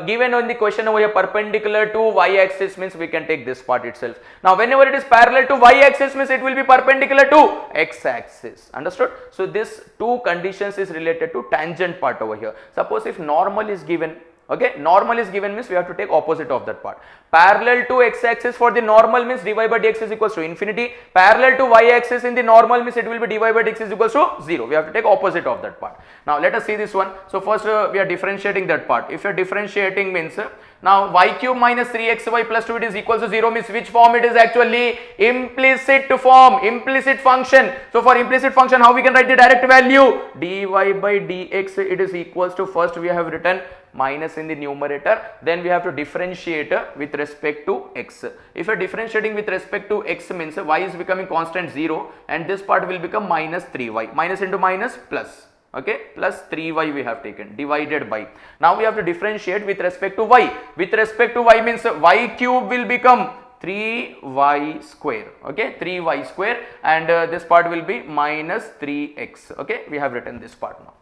given on the question over here perpendicular to y axis means we can take this part itself. Now whenever it is parallel to y axis means it will be perpendicular to x axis. Understood? So this two conditions is related to tangent part over here. Suppose if normal is given, okay, normal is given means we have to take opposite of that part. Parallel to x axis for the normal means dy by dx is equals to infinity. Parallel to y axis in the normal means it will be dy by dx is equals to 0. We have to take opposite of that part. Now let us see this one. So first we are differentiating that part. If you are differentiating means now y cube minus 3xy plus 2 it is equals to 0 means which form it is actually? Implicit form, implicit function. So for implicit function how we can write the direct value? Dy by dx it is equals to, first we have written minus in the numerator, then we have to differentiate with respect to x. If you are differentiating with respect to x means y is becoming constant 0 and this part will become minus 3y, minus into minus plus, okay, plus 3y we have taken divided by. Now we have to differentiate with respect to y. With respect to y means y cube will become 3y square, okay, 3y square, and this part will be minus 3x, okay, we have written this part now.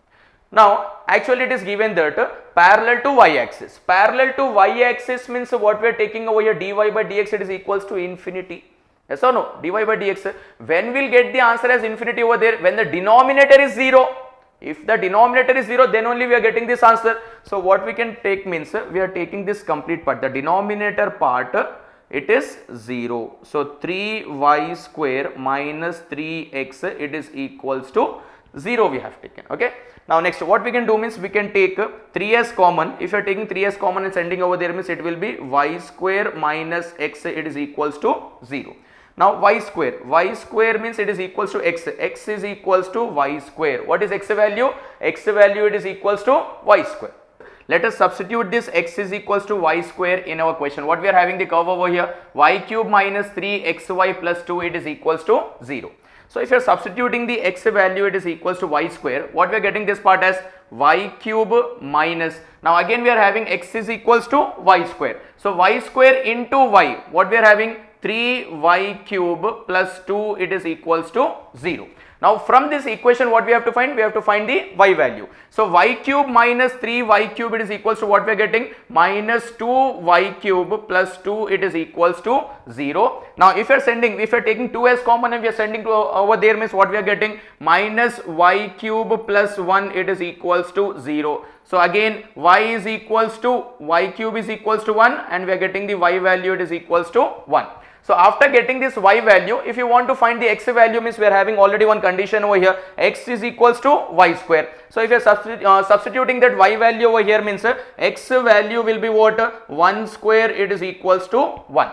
Now actually it is given that parallel to y axis. Parallel to y axis means what we are taking over here, dy by dx it is equals to infinity. Yes or no? Dy by dx. When we will get the answer as infinity over there? When the denominator is 0. If the denominator is 0 then only we are getting this answer. So what we can take means we are taking this complete part. The denominator part it is 0. So 3y square minus 3x it is equals to 0 we have taken, okay. Now next what we can do means we can take 3s common. If you are taking 3s common and sending over there means it will be y square minus x it is equals to 0. Now y square means it is equals to x is equals to y square. What is x value? X value it is equals to y square. Let us substitute this x is equals to y square in our question. What we are having the curve over here, y cube minus 3xy plus 2 it is equals to 0. So if you are substituting the x value it is equals to y square, what we are getting this part as y cube minus, now again we are having x is equals to y square. So y square into y, what we are having, 3y cube plus 2 it is equals to 0. Now from this equation what we have to find? We have to find the y value. So y cube minus 3y cube it is equals to what we are getting? Minus 2y cube plus 2 it is equals to 0. Now if you are taking 2 as common and we are sending to over there means what we are getting? Minus y cube plus 1 it is equals to 0. So again y cube is equals to 1 and we are getting the y value it is equals to 1. So after getting this y value, if you want to find the x value means we are having already one condition over here, x is equals to y square. So if you are substituting that y value over here means x value will be what? 1 square it is equals to 1.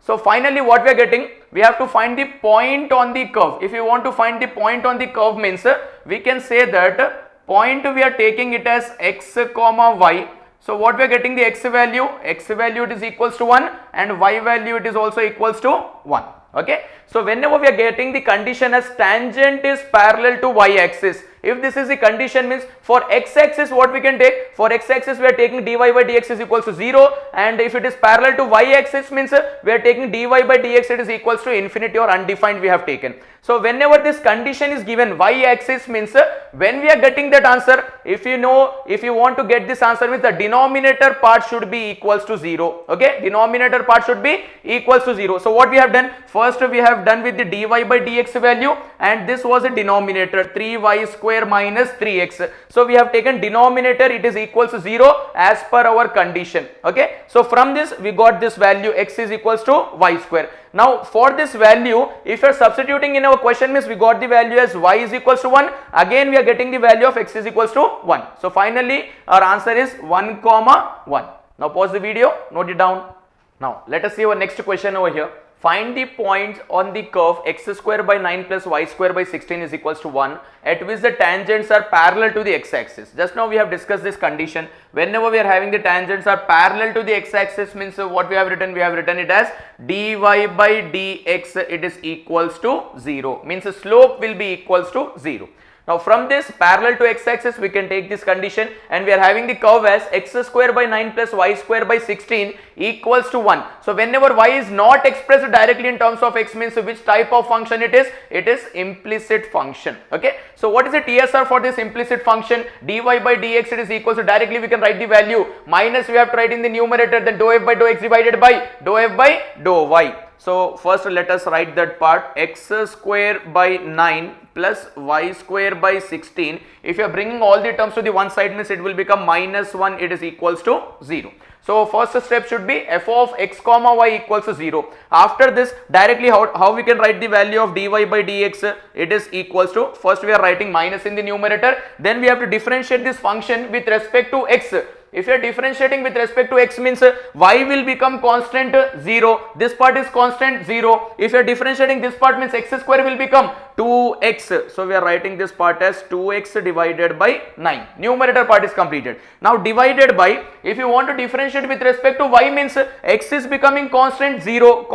So finally what we are getting? We have to find the point on the curve. If you want to find the point on the curve means we can say that point we are taking it as x comma y. So what we are getting the x value it is equals to 1 and y value it is also equals to 1, okay. So whenever we are getting the condition as tangent is parallel to y axis, if this is the condition means for x axis what we can take? For x axis we are taking dy by dx is equals to 0, and if it is parallel to y axis means we are taking dy by dx it is equals to infinity or undefined we have taken. So whenever this condition is given, y axis means when we are getting that answer, if you want to get this answer means the denominator part should be equals to 0, okay, denominator part should be equals to 0. So what we have done? First we have done with the dy by dx value, and this was a denominator 3y square minus 3x. So we have taken denominator it is equals to 0 as per our condition, okay. So from this we got this value x is equals to y square. Now for this value if you are substituting in our question means we got the value as y is equals to 1, again we are getting the value of x is equals to 1. So finally our answer is 1 comma 1. Now pause the video, note it down. Now let us see our next question over here. Find the points on the curve x square by 9 plus y square by 16 is equals to 1 at which the tangents are parallel to the x axis. Just now we have discussed this condition. Whenever we are having the tangents are parallel to the x axis means what we have written? We have written it as dy by dx it is equals to 0, means the slope will be equals to 0. Now from this parallel to x-axis we can take this condition, and we are having the curve as x square by 9 plus y square by 16 equals to 1. So whenever y is not expressed directly in terms of x means which type of function it is? It is implicit function. Okay. So what is the TSR for this implicit function? Dy by dx it is equals to, directly we can write the value, minus we have to write in the numerator, then dou f by dou x divided by dou f by dou y. So first let us write that part, x square by 9 plus y square by 16. If you are bringing all the terms to the one side means it will become minus 1, it is equals to 0. So first step should be f of x comma y equals to 0. After this, directly how we can write the value of dy by dx? It is equals to, first we are writing minus in the numerator, then we have to differentiate this function with respect to x. If you are differentiating with respect to x means y will become constant 0, this part is constant 0. If you are differentiating this part means x square will become 2x. So we are writing this part as 2x divided by 9. Numerator part is completed. Now divided by, if you want to differentiate with respect to y means x is becoming constant 0,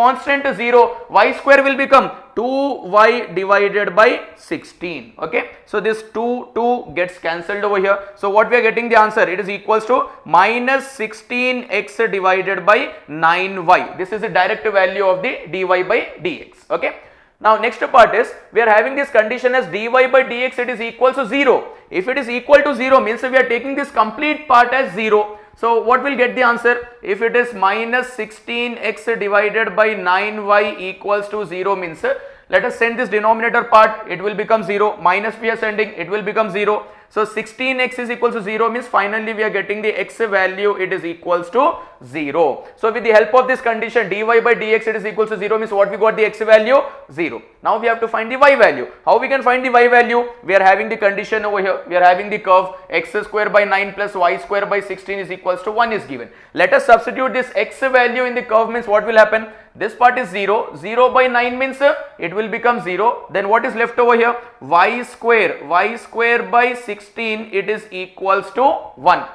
y square will become 2y divided by 16. Okay. So this 2 gets cancelled over here. So what we are getting the answer? It is equals to minus 16x divided by 9y. This is the direct value of the dy by dx. Okay. Now next part is, we are having this condition as dy by dx it is equals to 0. If it is equal to 0 means we are taking this complete part as 0. So what will get the answer? If it is minus 16x divided by 9y equals to 0 means, let us send this denominator part, it will become 0, minus we are sending, it will become 0. So 16x is equals to 0 means finally we are getting the x value, it is equals to 0. So with the help of this condition dy by dx it is equals to 0 means what we got the x value? 0. Now we have to find the y value. How we can find the y value? We are having the condition over here, we are having the curve x square by 9 plus y square by 16 is equals to 1 is given. Let us substitute this x value in the curve means what will happen? This part is 0, 0 by 9 means it will become 0. Then what is left over here? Y square by 16 it is equals to 1.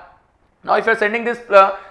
Now if you are sending this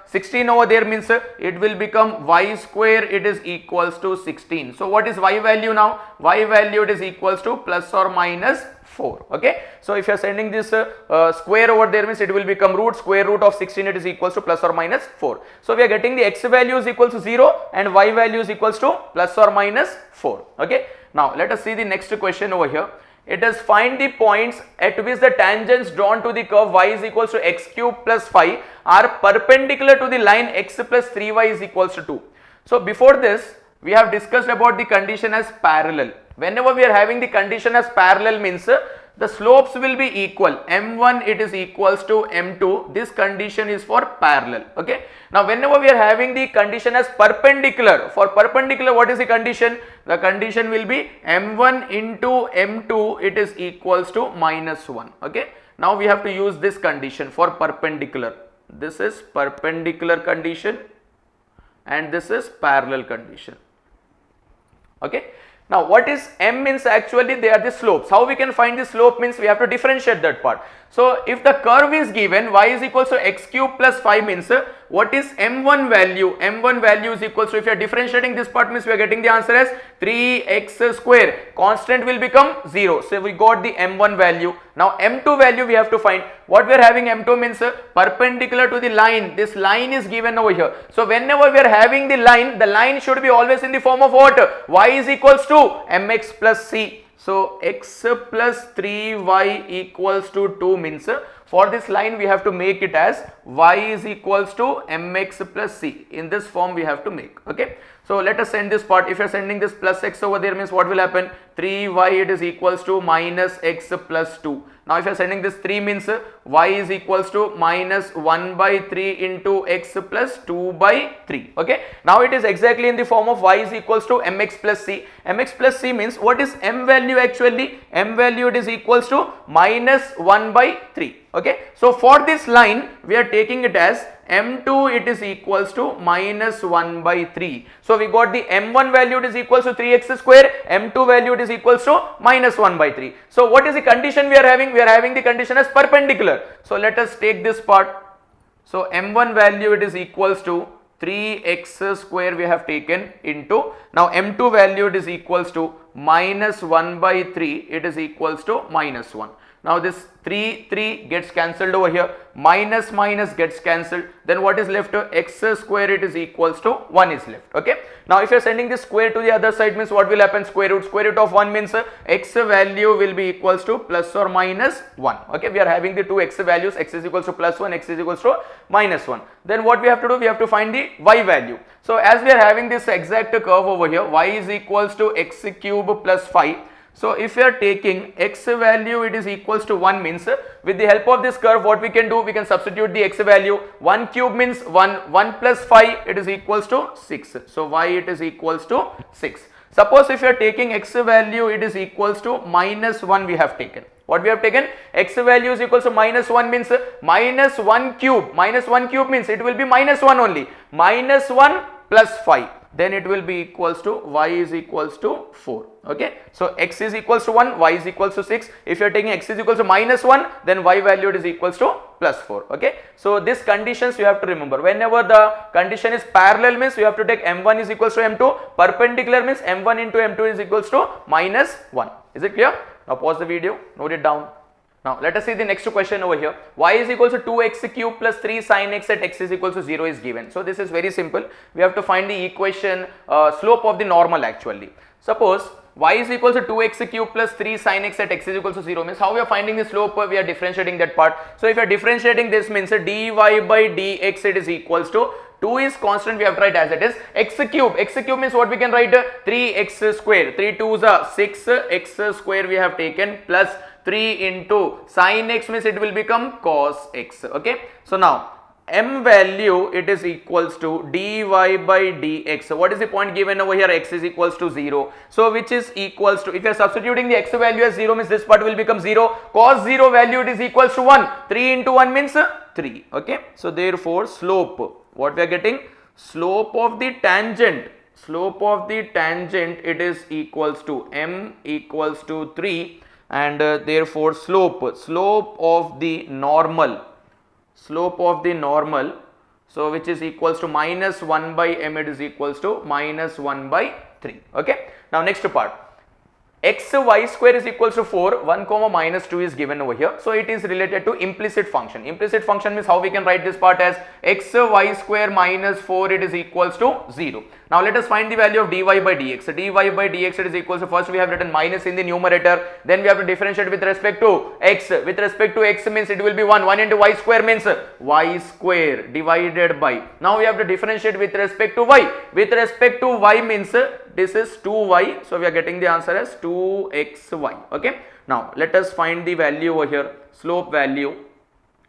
16 over there means it will become y square it is equals to 16. So what is y value now? Y value it is equals to plus or minus 4. Okay. So if you are sending this square over there means it will become square root of 16 it is equals to plus or minus 4. So we are getting the x value is equals to 0 and y value is equals to plus or minus 4. Okay. Now let us see the next question over here. It is find the points at which the tangents drawn to the curve y is equals to x cube plus 5 are perpendicular to the line x plus 3y is equals to 2. So before this we have discussed about the condition as parallel. Whenever we are having the condition as parallel means the slopes will be equal, m1 it is equals to m2, this condition is for parallel. Okay. Now whenever we are having the condition as perpendicular, for perpendicular what is the condition? The condition will be m1 into m2 it is equals to minus 1. Okay. Now we have to use this condition for perpendicular. This is perpendicular condition and this is parallel condition. Okay. Now what is m means actually they are the slopes. How we can find the slope means we have to differentiate that part. So if the curve is given y is equals to x cube plus 5 means what is m1 value? M1 value is equals to, if you are differentiating this part means we are getting the answer as 3x square. Constant will become 0. So we got the m1 value. Now m2 value we have to find. What we are having m2 means perpendicular to the line. This line is given over here. So whenever we are having the line should be always in the form of what? Y is equals to mx plus c. So x plus 3y equals to 2 means for this line we have to make it as y is equals to mx plus c. In this form we have to make. Okay. So let us send this part. If you are sending this plus x over there means what will happen? 3y it is equals to minus x plus 2. Now if you are sending this 3 means y is equals to minus 1 by 3 into x plus 2 by 3. Okay. Now it is exactly in the form of y is equals to mx plus c. Mx plus c means what is m value actually? M value it is equals to minus 1 by 3. Okay. So for this line we are taking it as m2 it is equals to minus 1 by 3. So we got the m1 value it is equals to 3x square, m2 value it is equals to minus 1 by 3. So what is the condition we are having? We are having the condition as perpendicular. So let us take this part. So m1 value it is equals to 3x square we have taken into, now m2 value it is equals to minus 1 by 3 it is equals to minus 1. Now this 3 gets cancelled over here, minus minus gets cancelled, then what is left? X square it is equals to 1 is left. Okay. Now if you are sending this square to the other side means what will happen? Square root of 1 means x value will be equals to plus or minus 1. Okay, we are having the two x values, x is equals to plus 1, x is equals to minus 1. Then what we have to do? We have to find the y value. So as we are having this exact curve over here, y is equals to x cube plus 5. So if you are taking x value it is equals to 1 means with the help of this curve what we can do, we can substitute the x value. 1 cube means 1 plus 5 it is equals to 6. So y it is equals to 6. Suppose if you are taking x value it is equals to minus 1 we have taken. What we have taken? X value is equals to minus 1 means minus 1 cube. Minus 1 cube means it will be minus 1 only. Minus 1 plus 5. Then it will be equals to y is equals to 4. Okay. So x is equals to 1, y is equals to 6. If you are taking x is equals to minus 1, then y value is equals to plus 4. Okay. So these conditions you have to remember. Whenever the condition is parallel means you have to take m1 is equals to m2. Perpendicular means m1 into m2 is equals to minus 1. Is it clear? Now pause the video, note it down. Now let us see the next question over here. Y is equals to 2x cube plus 3 sin x at x is equals to 0 is given. So this is very simple. We have to find the equation slope of the normal actually. Suppose y is equals to 2x cube plus 3 sin x at x is equals to 0 means how we are finding the slope? We are differentiating that part. So if you are differentiating this means dy by dx it is equals to 2 is constant, we have to write as it is. X cube means what we can write? 3x square. 3 2s are 6 x square we have taken plus 3 into sin x means it will become cos x. Okay. So now m value it is equals to dy by dx. So what is the point given over here? X is equals to 0. So which is equals to, if you are substituting the x value as 0 means this part will become 0. Cos 0 value it is equals to 1. 3 into 1 means 3. Okay. So therefore slope, what we are getting? Slope of the tangent. Slope of the tangent it is equals to m equals to 3 and therefore slope of the normal. Slope of the normal. So which is equals to minus 1 by m it is equals to minus 1 by 3. Okay. Now next part. X y square is equals to 4, 1 comma minus 2 is given over here. So it is related to implicit function. Implicit function means how we can write this part as x y square minus 4 it is equals to 0. Now let us find the value of dy by dx. Dy by dx it is equals to, first we have written minus in the numerator, then we have to differentiate with respect to x. With respect to x means it will be 1. 1 into y square means y square divided by. Now we have to differentiate with respect to y. With respect to y means this is 2y. So we are getting the answer as 2xy. Okay. Now let us find the value over here, slope value.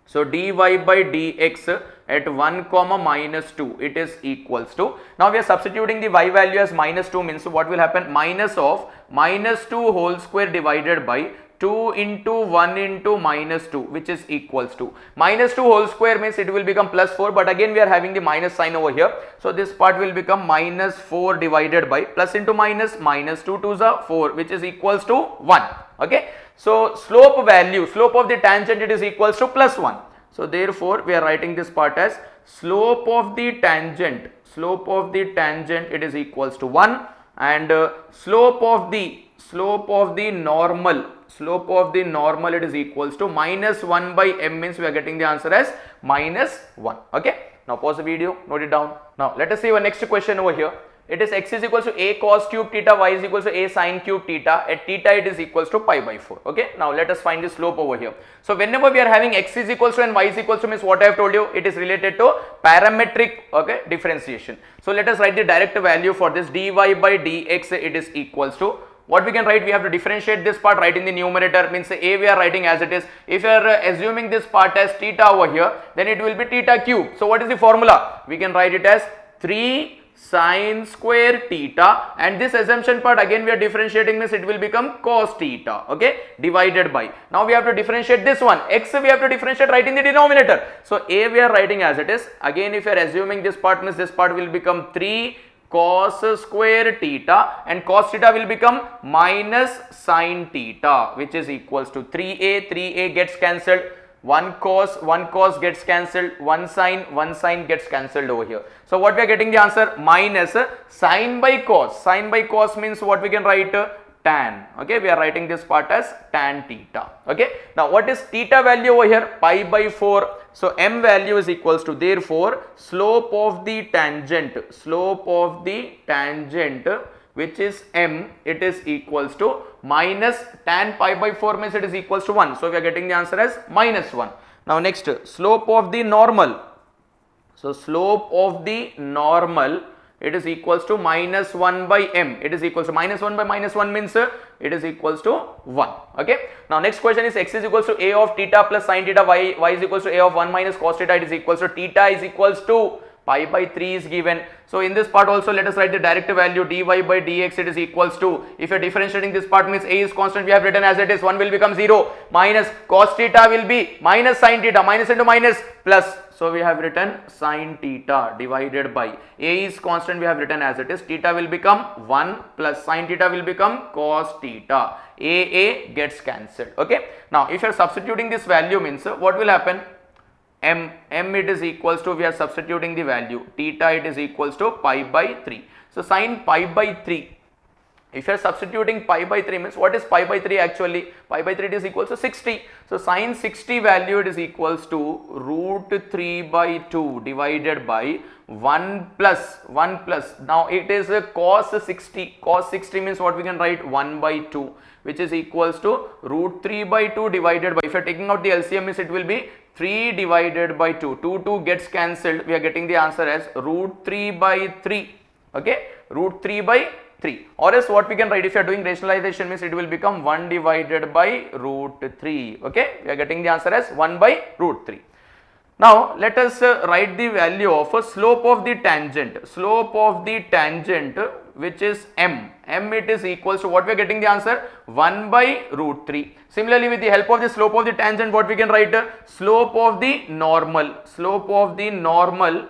So dy by dx at 1 comma minus 2 it is equals to, now we are substituting the y value as minus 2 means what will happen? Minus of minus 2 whole square divided by 2 into 1 into minus 2 which is equals to, minus 2 whole square means it will become plus 4, but again we are having the minus sign over here. So this part will become minus 4 divided by plus into minus, minus 2 2s are 4 which is equals to 1. Okay. So slope value, slope of the tangent it is equals to plus 1. So therefore we are writing this part as slope of the tangent it is equals to 1 and slope of the normal it is equals to minus 1 by m means we are getting the answer as minus 1. Okay. Now pause the video, note it down. Now let us see our next question over here. It is x is equals to a cos cube theta, y is equals to a sin cube theta. At theta it is equals to pi by 4. Okay. Now let us find the slope over here. So whenever we are having x is equals to and y is equals to means what I have told you, it is related to parametric, okay, differentiation. So let us write the direct value for this. Dy by dx it is equals to, what we can write? We have to differentiate this part, write in the numerator means a we are writing as it is. If you are assuming this part as theta over here, then it will be theta cube. So what is the formula? We can write it as 3 sin square theta, and this assumption part again we are differentiating means it will become cos theta. Okay, divided by, now we have to differentiate this one, x we have to differentiate right in the denominator. So a we are writing as it is. Again if you are assuming this part means this part will become 3 cos square theta and cos theta will become minus sin theta which is equals to 3a gets cancelled, 1 cos gets cancelled, 1 sin gets cancelled over here. So what we are getting the answer? Minus sin by cos. Sin by cos means what we can write? tan. Okay, we are writing this part as tan theta. Okay, now what is theta value over here? Pi by 4. So m value is equals to, therefore slope of the tangent which is m, it is equals to minus tan pi by 4 means it is equals to 1. So we are getting the answer as minus 1. Now next, slope of the normal. So slope of the normal, it is equals to minus 1 by m. It is equals to minus 1 by minus 1 means it is equals to 1. Okay. Now next question is x is equals to a of theta plus sin theta, y is equals to a of 1 minus cos theta. It is equals to theta is equals to pi by 3 is given. So in this part also let us write the direct value dy by dx, it is equals to, if you are differentiating this part means a is constant, we have written as it is, 1 will become 0, minus cos theta will be minus sin theta, minus into minus plus. So we have written sin theta divided by, a is constant, we have written as it is, theta will become 1 plus sin theta will become cos theta, a gets cancelled. Okay. Now if you are substituting this value means what will happen? M it is equals to, we are substituting the value, theta it is equals to pi by 3. So sin pi by 3, if you are substituting pi by 3 means what is pi by 3 actually? Pi by 3 it is equals to 60. So sin 60 value it is equals to root 3 by 2 divided by 1 plus. Now it is a cos 60. Cos 60 means what we can write? 1 by 2, which is equals to root 3 by 2 divided by, if you are taking out the LCM means it will be 3 divided by 2. 2 gets cancelled. We are getting the answer as root 3 by 3. Okay, root 3 by 3. Or else what we can write, if you are doing rationalization means it will become 1 divided by root 3. Okay, we are getting the answer as 1 by root 3. Now let us write the value of a slope of the tangent. Slope of the tangent which is m. M it is equals to, what we are getting the answer? 1 by root 3. Similarly with the help of the slope of the tangent, what we can write? Slope of the normal. Slope of the normal,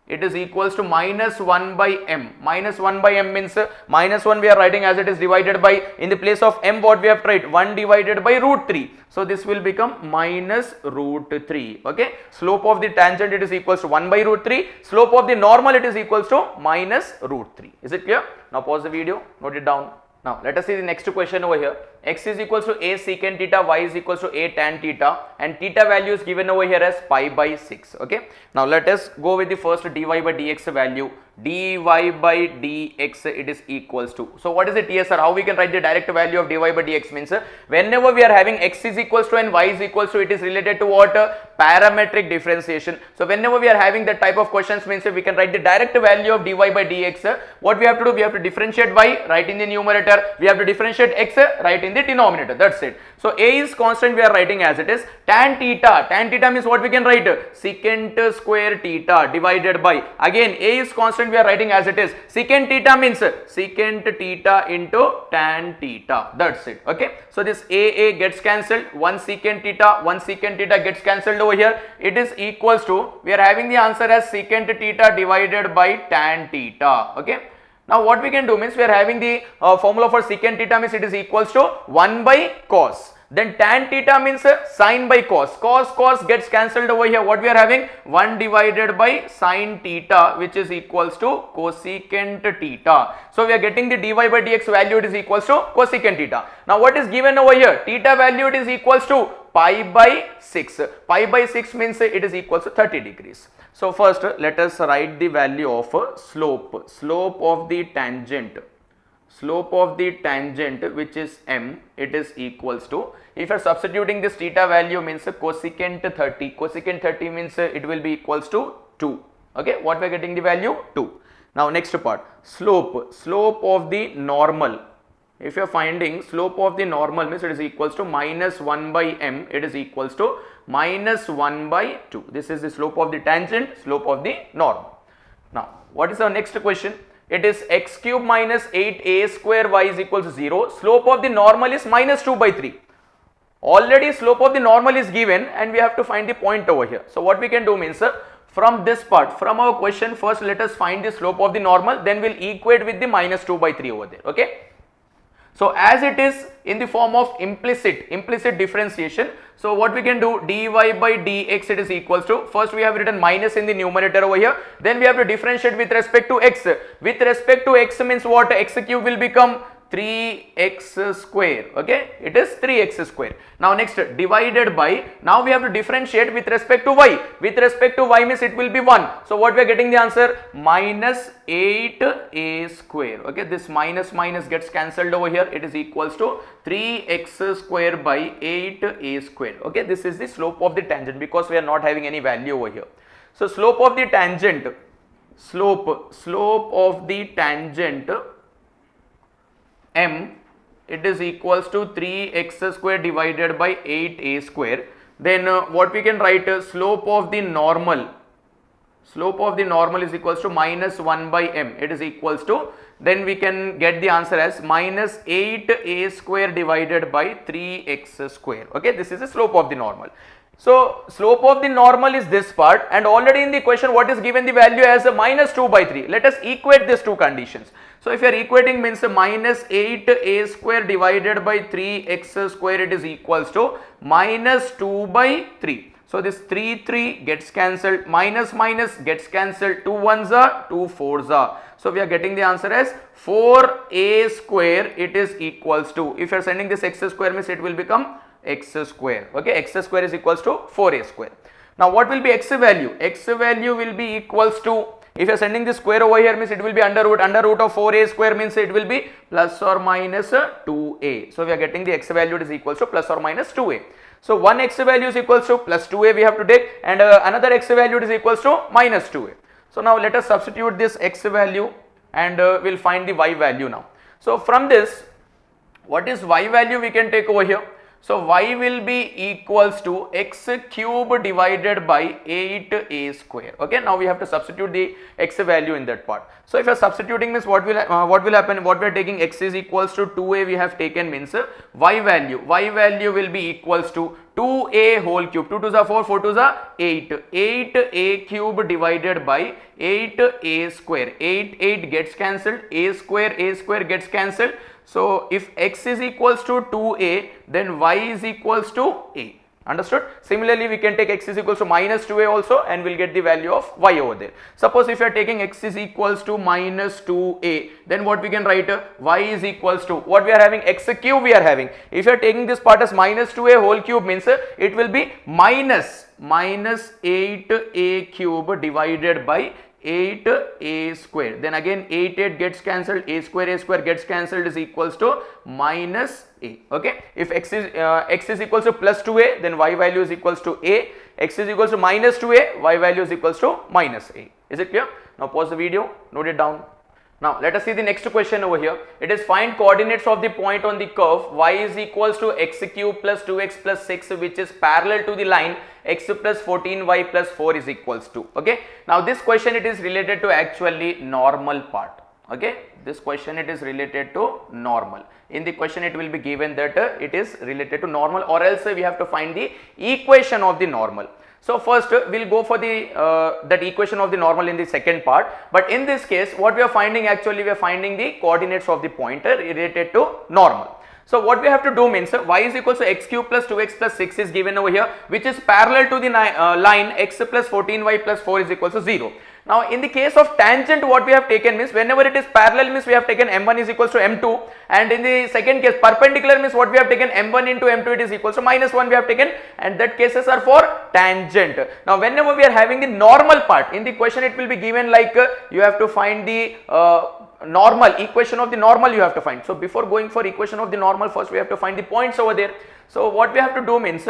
it is equals to minus 1 by m. Minus 1 by m means minus 1 we are writing as it is divided by, in the place of m what we have tried? 1 divided by root 3. So this will become minus root 3. Okay. Slope of the tangent it is equals to 1 by root 3. Slope of the normal it is equals to minus root 3. Is it clear? Now pause the video, note it down. Now let us see the next question over here. X is equals to a secant theta, y is equals to a tan theta, and theta value is given over here as pi by 6. Okay. Now let us go with the first dy by dx value. Dy by dx it is equals to, so what is the TSR? How we can write the direct value of dy by dx means whenever we are having x is equals to and y is equals to, it is related to what? Parametric differentiation. So whenever we are having that type of questions means we can write the direct value of dy by dx. What we have to do? We have to differentiate y, write in the numerator. We have to differentiate x, write in the denominator. That's it. So a is constant, we are writing as it is. Tan theta. Tan theta means what we can write? Secant square theta divided by, again a is constant, we are writing as it is. Secant theta means secant theta into tan theta. That's it. Okay. So this a gets cancelled. 1 secant theta gets cancelled over here. It is equals to, we are having the answer as secant theta divided by tan theta. Okay. Now what we can do means we are having the formula for secant theta means it is equals to 1 by cos. Then tan theta means sin by cos. Cos gets cancelled over here. What we are having? 1 divided by sin theta, which is equals to cosecant theta. So we are getting the dy by dx value, it is equals to cosecant theta. Now what is given over here? Theta value it is equals to pi by 6. Pi by 6 means it is equals to 30 degrees. So first let us write the value of slope. Slope of the tangent. Slope of the tangent which is m, it is equals to, if you are substituting this theta value means cosecant 30. Cosecant 30 means it will be equals to 2. Okay. What we are getting the value? 2. Now next part, slope. Slope of the normal. If you are finding slope of the normal means it is equals to minus 1 by m, it is equals to minus 1 by 2. This is the slope of the tangent, slope of the normal. Now what is our next question? It is x cube minus 8a square y is equals to 0. Slope of the normal is minus 2 by 3. Already slope of the normal is given and we have to find the point over here. So what we can do means from this part, from our question, first let us find the slope of the normal, then we'll equate with the minus 2 by 3 over there. Okay. So as it is in the form of implicit differentiation, so what we can do, dy by dx it is equals to, first we have written minus in the numerator over here, then we have to differentiate with respect to x. With respect to x means what? X cube will become 3x square. Okay, it is 3x square. Now next, divided by, now we have to differentiate with respect to y. With respect to y means it will be 1. So what we are getting the answer? Minus 8a square. Okay, this minus minus gets cancelled over here. It is equals to 3x square by 8a square. Okay, this is the slope of the tangent because we are not having any value over here. So slope of the tangent, slope of the tangent m, it is equals to 3x square divided by 8a square. Then what we can write, slope of the normal is equals to minus 1 by m. It is equals to, then we can get the answer as minus 8a square divided by 3x square. Okay, this is the slope of the normal. So slope of the normal is this part, and already in the question what is given the value as a minus 2 by 3. Let us equate these two conditions. So if you are equating means minus 8a square divided by 3x square, it is equals to minus 2 by 3. So this 3 gets cancelled, minus minus gets cancelled, 2 1s are, 2 4s are. So we are getting the answer as 4a square, it is equals to, if you are sending this x square means it will become x square. Okay, x square is equals to 4a square. Now what will be x value? X value will be equals to, if you are sending this square over here means it will be under root of 4a square means it will be plus or minus 2a. So we are getting the x value is equals to plus or minus 2a. So one x value is equals to plus 2a we have to take, and another x value is equals to minus 2a. So now let us substitute this x value and we'll find the y value now. So from this, what is y value we can take over here? So y will be equals to x cube divided by 8a square. Okay, now we have to substitute the x value in that part. So if you are substituting means what will happen? What we are taking, x is equals to 2a we have taken means y value will be equals to 2a whole cube, 2 2s are 4, 4 2s are 8, 8a cube divided by 8a square, 8 gets cancelled, a square gets cancelled. So if x is equals to 2a, then y is equals to a. Understood? Similarly, we can take x is equals to minus 2a also, and we'll get the value of y over there. Suppose if you are taking x is equals to minus 2a, then what we can write? Y is equals to, what we are having, x cube we are having. If you are taking this part as minus 2a whole cube means it will be minus 8a cube divided by 8a square. Then again 8 gets cancelled, a square gets cancelled, is equals to minus a. Okay, if x is equals to plus 2a, then y value is equals to a. X is equals to minus 2a, y value is equals to minus a. Is it clear? Now pause the video, note it down. Now let us see the next question over here. It is find coordinates of the point on the curve y is equals to x cube plus 2x plus 6, which is parallel to the line x plus 14y plus 4 is equals to. Okay, now this question it is related to actually normal part. Okay, this question it is related to normal. In the question it will be given that it is related to normal, or else we have to find the equation of the normal. So first we will go for the that equation of the normal in the second part, but in this case what we are finding, actually we are finding the coordinates of the pointer related to normal. So what we have to do means y is equals to x cube plus 2x plus 6 is given over here, which is parallel to the line x plus 14y plus 4 is equals to 0. Now in the case of tangent, what we have taken means whenever it is parallel means we have taken m1 is equals to m2, and in the second case perpendicular means what we have taken m1 into m2 it is equals to minus 1 we have taken, and that cases are for tangent. Now whenever we are having the normal part in the question, it will be given like you have to find the normal, equation of the normal you have to find. So before going for equation of the normal, first we have to find the points over there. So what we have to do means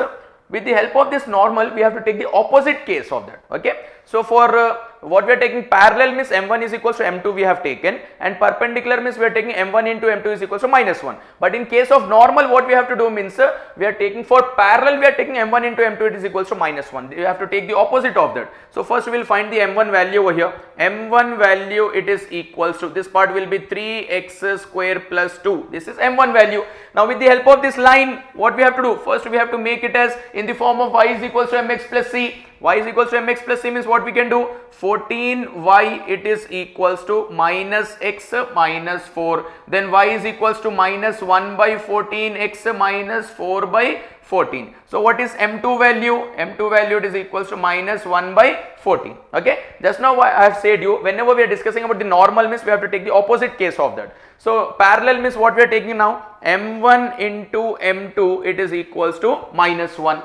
with the help of this normal we have to take the opposite case of that. Okay, so for what we are taking parallel means m1 is equals to m2 we have taken, and perpendicular means we are taking m1 into m2 is equals to minus 1. But in case of normal, what we have to do means we are taking for parallel we are taking m1 into m2 it is equals to minus 1. You have to take the opposite of that. So first we will find the m1 value over here. M1 value it is equals to, this part will be 3x square plus 2. This is m1 value. Now with the help of this line, what we have to do, first we have to make it as in the form of y is equals to mx plus c. Y is equals to mx plus c means what we can do, 14y it is equals to minus x minus 4, then y is equals to minus 1 by 14x minus 4 by 14. So what is m2 value? M2 value it is equals to minus 1 by 14. Okay. Just now I have said you, whenever we are discussing about the normal means we have to take the opposite case of that. So parallel means what we are taking now? M1 into M2 it is equals to minus 1.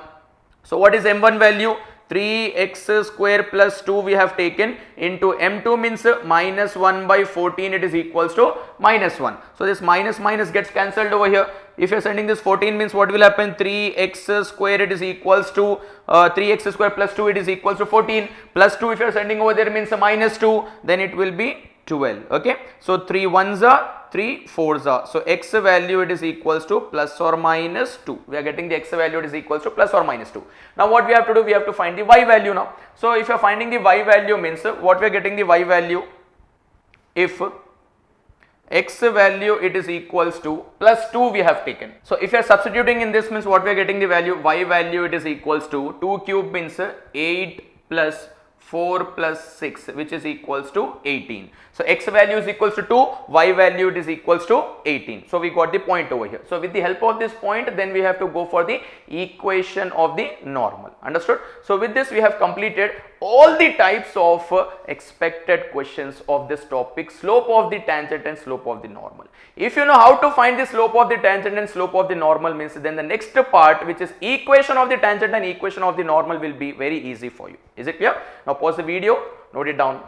So what is M1 value? 3x square plus 2 we have taken into M2 means minus 1 by 14 it is equals to minus 1. So this minus minus gets cancelled over here. If you are sending this 14 means what will happen? 3x square it is equals to 3x square plus 2 it is equals to 14 plus 2 if you are sending over there means minus 2, then it will be 12. Okay. So 3 1s are 3 4s are. So x value it is equals to plus or minus 2. We are getting the x value it is equals to plus or minus 2. Now what we have to do? We have to find the y value now. So if you are finding the y value means what we are getting the y value? If x value it is equals to plus 2 we have taken. So if you are substituting in this means what we are getting the value? Y value it is equals to 2 cube means 8 plus 4 plus 6 which is equals to 18. So x value is equals to 2, y value it is equals to 18. So we got the point over here. So with the help of this point then we have to go for the equation of the normal. Understood? So with this we have completed all the types of expected questions of this topic, slope of the tangent and slope of the normal. If you know how to find the slope of the tangent and slope of the normal means then the next part which is equation of the tangent and equation of the normal will be very easy for you. Is it clear? Now pause the video, note it down.